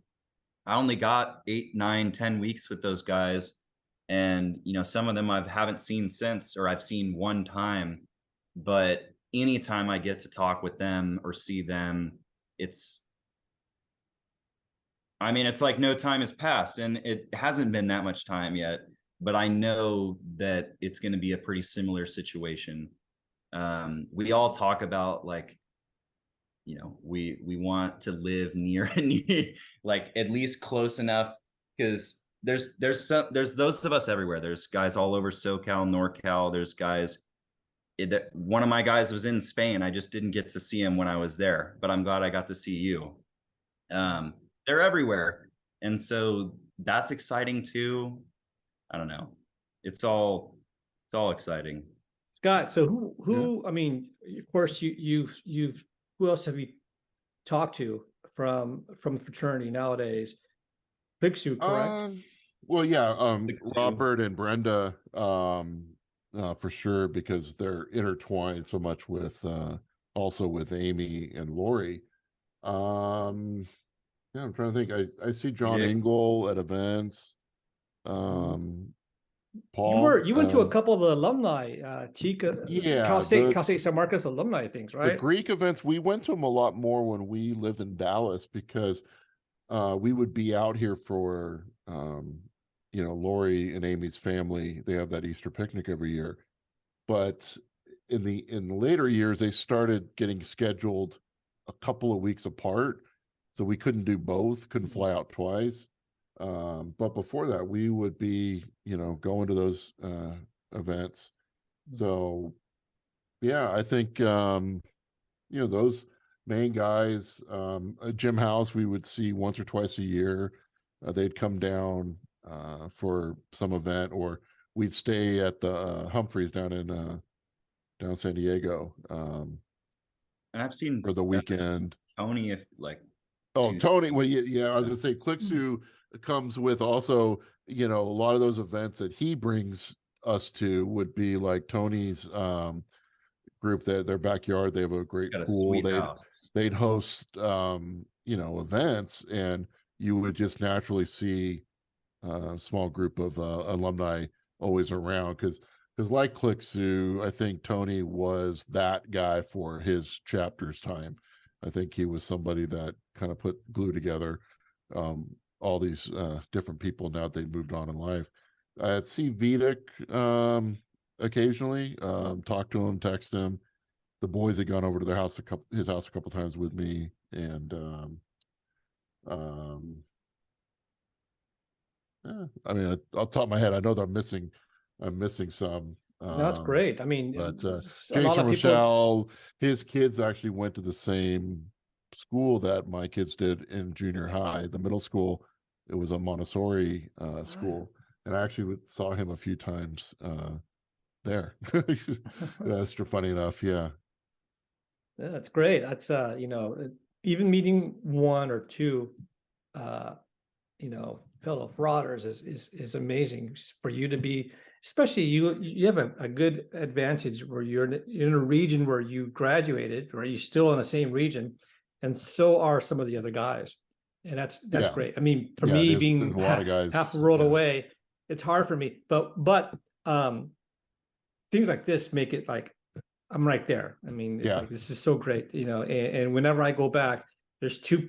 I only got 8, 9, 10 weeks with those guys. And some of them I haven't seen since, or I've seen one time. But anytime I get to talk with them or see them, it's like no time has passed, and it hasn't been that much time yet, but I know that it's going to be a pretty similar situation. We all talk about like, we want to live near like at least close enough, because there's those of us everywhere. There's guys all over SoCal, NorCal. There's guys. One of my guys was in Spain. I just didn't get to see him when I was there, but I'm glad I got to see you. They're everywhere, and so that's exciting too. I don't know. It's all exciting. Scott, so who? I mean, of course, you've who else have you talked to from fraternity nowadays? Bixu, correct? Well, yeah, Bixu. Robert and Brenda, for sure, because they're intertwined so much with also with Amy and Lori. Yeah, I'm trying to think. I see John Engel at events. Paul, you went to a couple of the alumni, Teke, yeah, Cal State San Marcos alumni things, right? The Greek events, we went to them a lot more when we lived in Dallas, because we would be out here for Lori and Amy's family. They have that Easter picnic every year. But in the later years, they started getting scheduled a couple of weeks apart, so we couldn't do both, couldn't fly out twice. But before that, we would be going to those events. So yeah, I think those main guys, Jim House, we would see once or twice a year. They'd come down for some event, or we'd stay at the Humphreys down in down San Diego. And I've seen for the weekend. Tony, if like. Tony. Well, yeah, I was gonna say Clixu comes with also, a lot of those events that he brings us to would be like Tony's group, that their backyard, they have a great pool. They'd host events, and you would just naturally see a small group of alumni always around, because like Clixu, I think Tony was that guy for his chapter's time. I think he was somebody that kind of put glue together all these different people now that they've moved on in life. I see Vidic occasionally, talk to him, text him. The boys had gone over to his house a couple times with me, and I mean, off the top of my head, I know that I'm missing some. That's great. I mean, but Jason Rochelle, his kids actually went to the same school that my kids did in junior high, the middle school. It was a Montessori school, and I actually saw him a few times there. That's funny enough. Yeah, that's great. That's even meeting one or two fellow frauders is amazing for you to be. Especially you have a good advantage where you're in a region where you graduated, or you're still in the same region, and so are some of the other guys, and that's great. I mean, for me, being half a world away, it's hard for me. But things like this make it like I'm right there. I mean, it's like, this is so great, and whenever I go back, there's two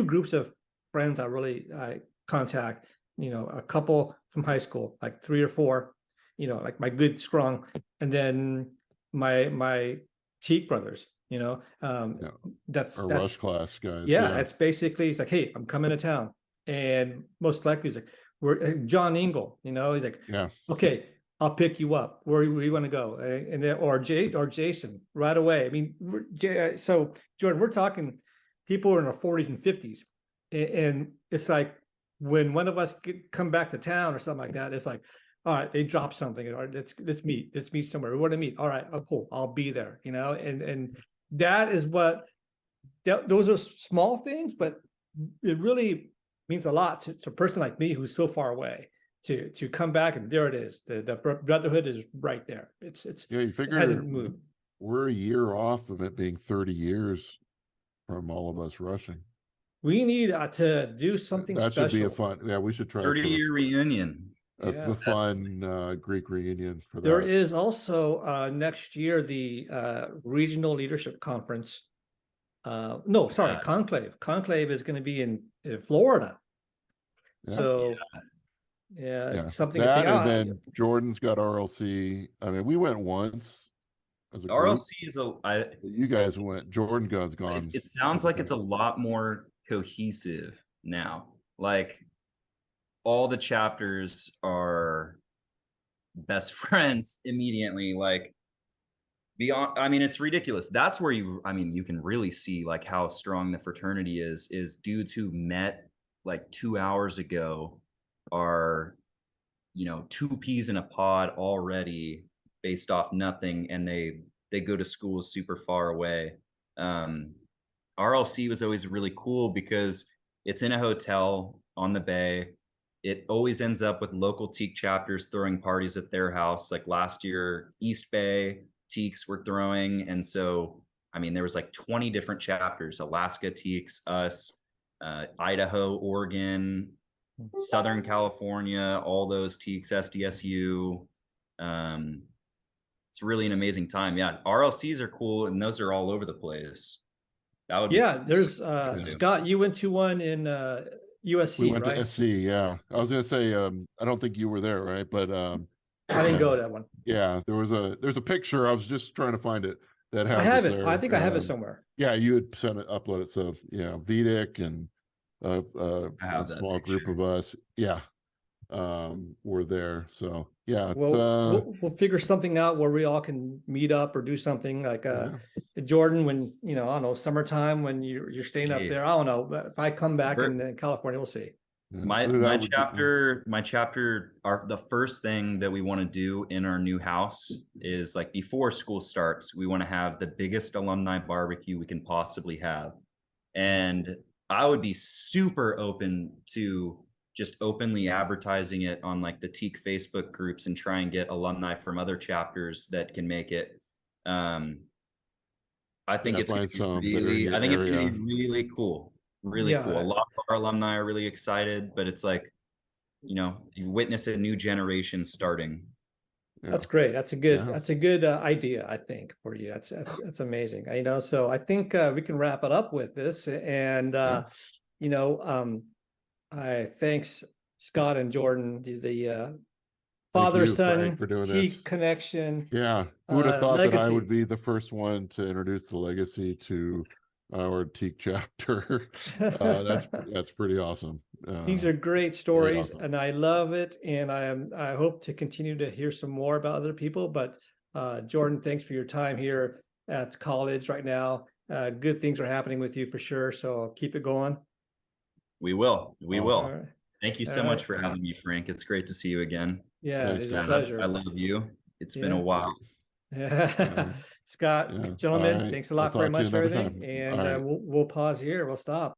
groups of friends I contact. A couple from high school, like 3 or 4, like my good strong, and then my Teak brothers, that's Rush class guys. Yeah, it's basically, it's like, hey, I'm coming to town, and most likely it's like, we're John Engel, he's like, okay, I'll pick you up. Where you want to go? And then, or Jason right away. I mean, so Jordan, we're talking people in their 40s and 50s, and it's like when one of us come back to town or something like that, it's like, all right, they drop something. All right, let's meet somewhere. We want to meet. All right, oh cool, I'll be there. You know, and that is what those are small things, but it really means a lot to a person like me who's so far away to come back, and there it is. The brotherhood is right there. It's Yeah, you it figure hasn't moved. we're a year off of it being 30 years from all of us rushing. We need to do something That should be a special. fun. Yeah, we should try for 30-year reunion. a fun Greek reunion for that. There is also next year the regional leadership conference. No, sorry, conclave. Conclave is going to be in Florida. Yeah. So yeah, Yeah, it's something that, to think. and then Jordan's got RLC. I mean, we went once as a group. RLC is You guys went. Jordan has gone. It sounds like it's a lot more cohesive now. Like all the chapters are best friends immediately. Like beyond, I mean, it's ridiculous. That's where you can really see like how strong the fraternity is dudes who met like 2 hours ago are, you know, 2 peas in a pod already based off nothing, and they go to schools super far away. RLC was always really cool because it's in a hotel on the bay. It always ends up with local Teke chapters throwing parties at their house. Like last year, East Bay Tekes were throwing, and so I mean there was like 20 different chapters: Alaska Tekes, us, Idaho, Oregon, Southern California, all those Tekes, SDSU. It's really an amazing time. Yeah, RLCs are cool, and those are all over the place. That would there's Scott, you went to one in USC, we went right? to SC. Yeah, I was gonna say I don't think you were there, right? But I didn't go to that one. Yeah, there's a picture. I was just trying to find it that has I have it. there. I think I have it somewhere. Yeah, you had upload it. So yeah, Vidic and a small group of us. Yeah, were there. So yeah, we'll figure something out where we all can meet up or do something like Jordan, when I don't know, summertime when you're staying up there. I don't know. If I come back in California, we'll see. My chapter, the first thing that we want to do in our new house is like before school starts, we want to have the biggest alumni barbecue we can possibly have. And I would be super open to just openly advertising it on like the Teke Facebook groups and try and get alumni from other chapters that can make it. I think it's gonna be really cool. Really cool. A lot of our alumni are really excited, but it's like, you witness a new generation starting. Yeah. That's great. That's a good idea, I think, for you. That's amazing. So I think we can wrap it up with this. And I thanks Scott and Jordan, the father-son Teke connection. Yeah, who would have thought legacy. That I would be the first one to introduce the legacy to our Teke chapter? That's pretty awesome. These are great stories, awesome. And I love it. And I hope to continue to hear some more about other people. But Jordan, thanks for your time here at college right now. Good things are happening with you for sure. So keep it going. We will. Right. Thank you so much for having me, Frank. It's great to see you again. Yeah, it's a pleasure. I love you. It's been a while. Scott, gentlemen, thanks a lot very much for everything. And we'll pause here. We'll stop.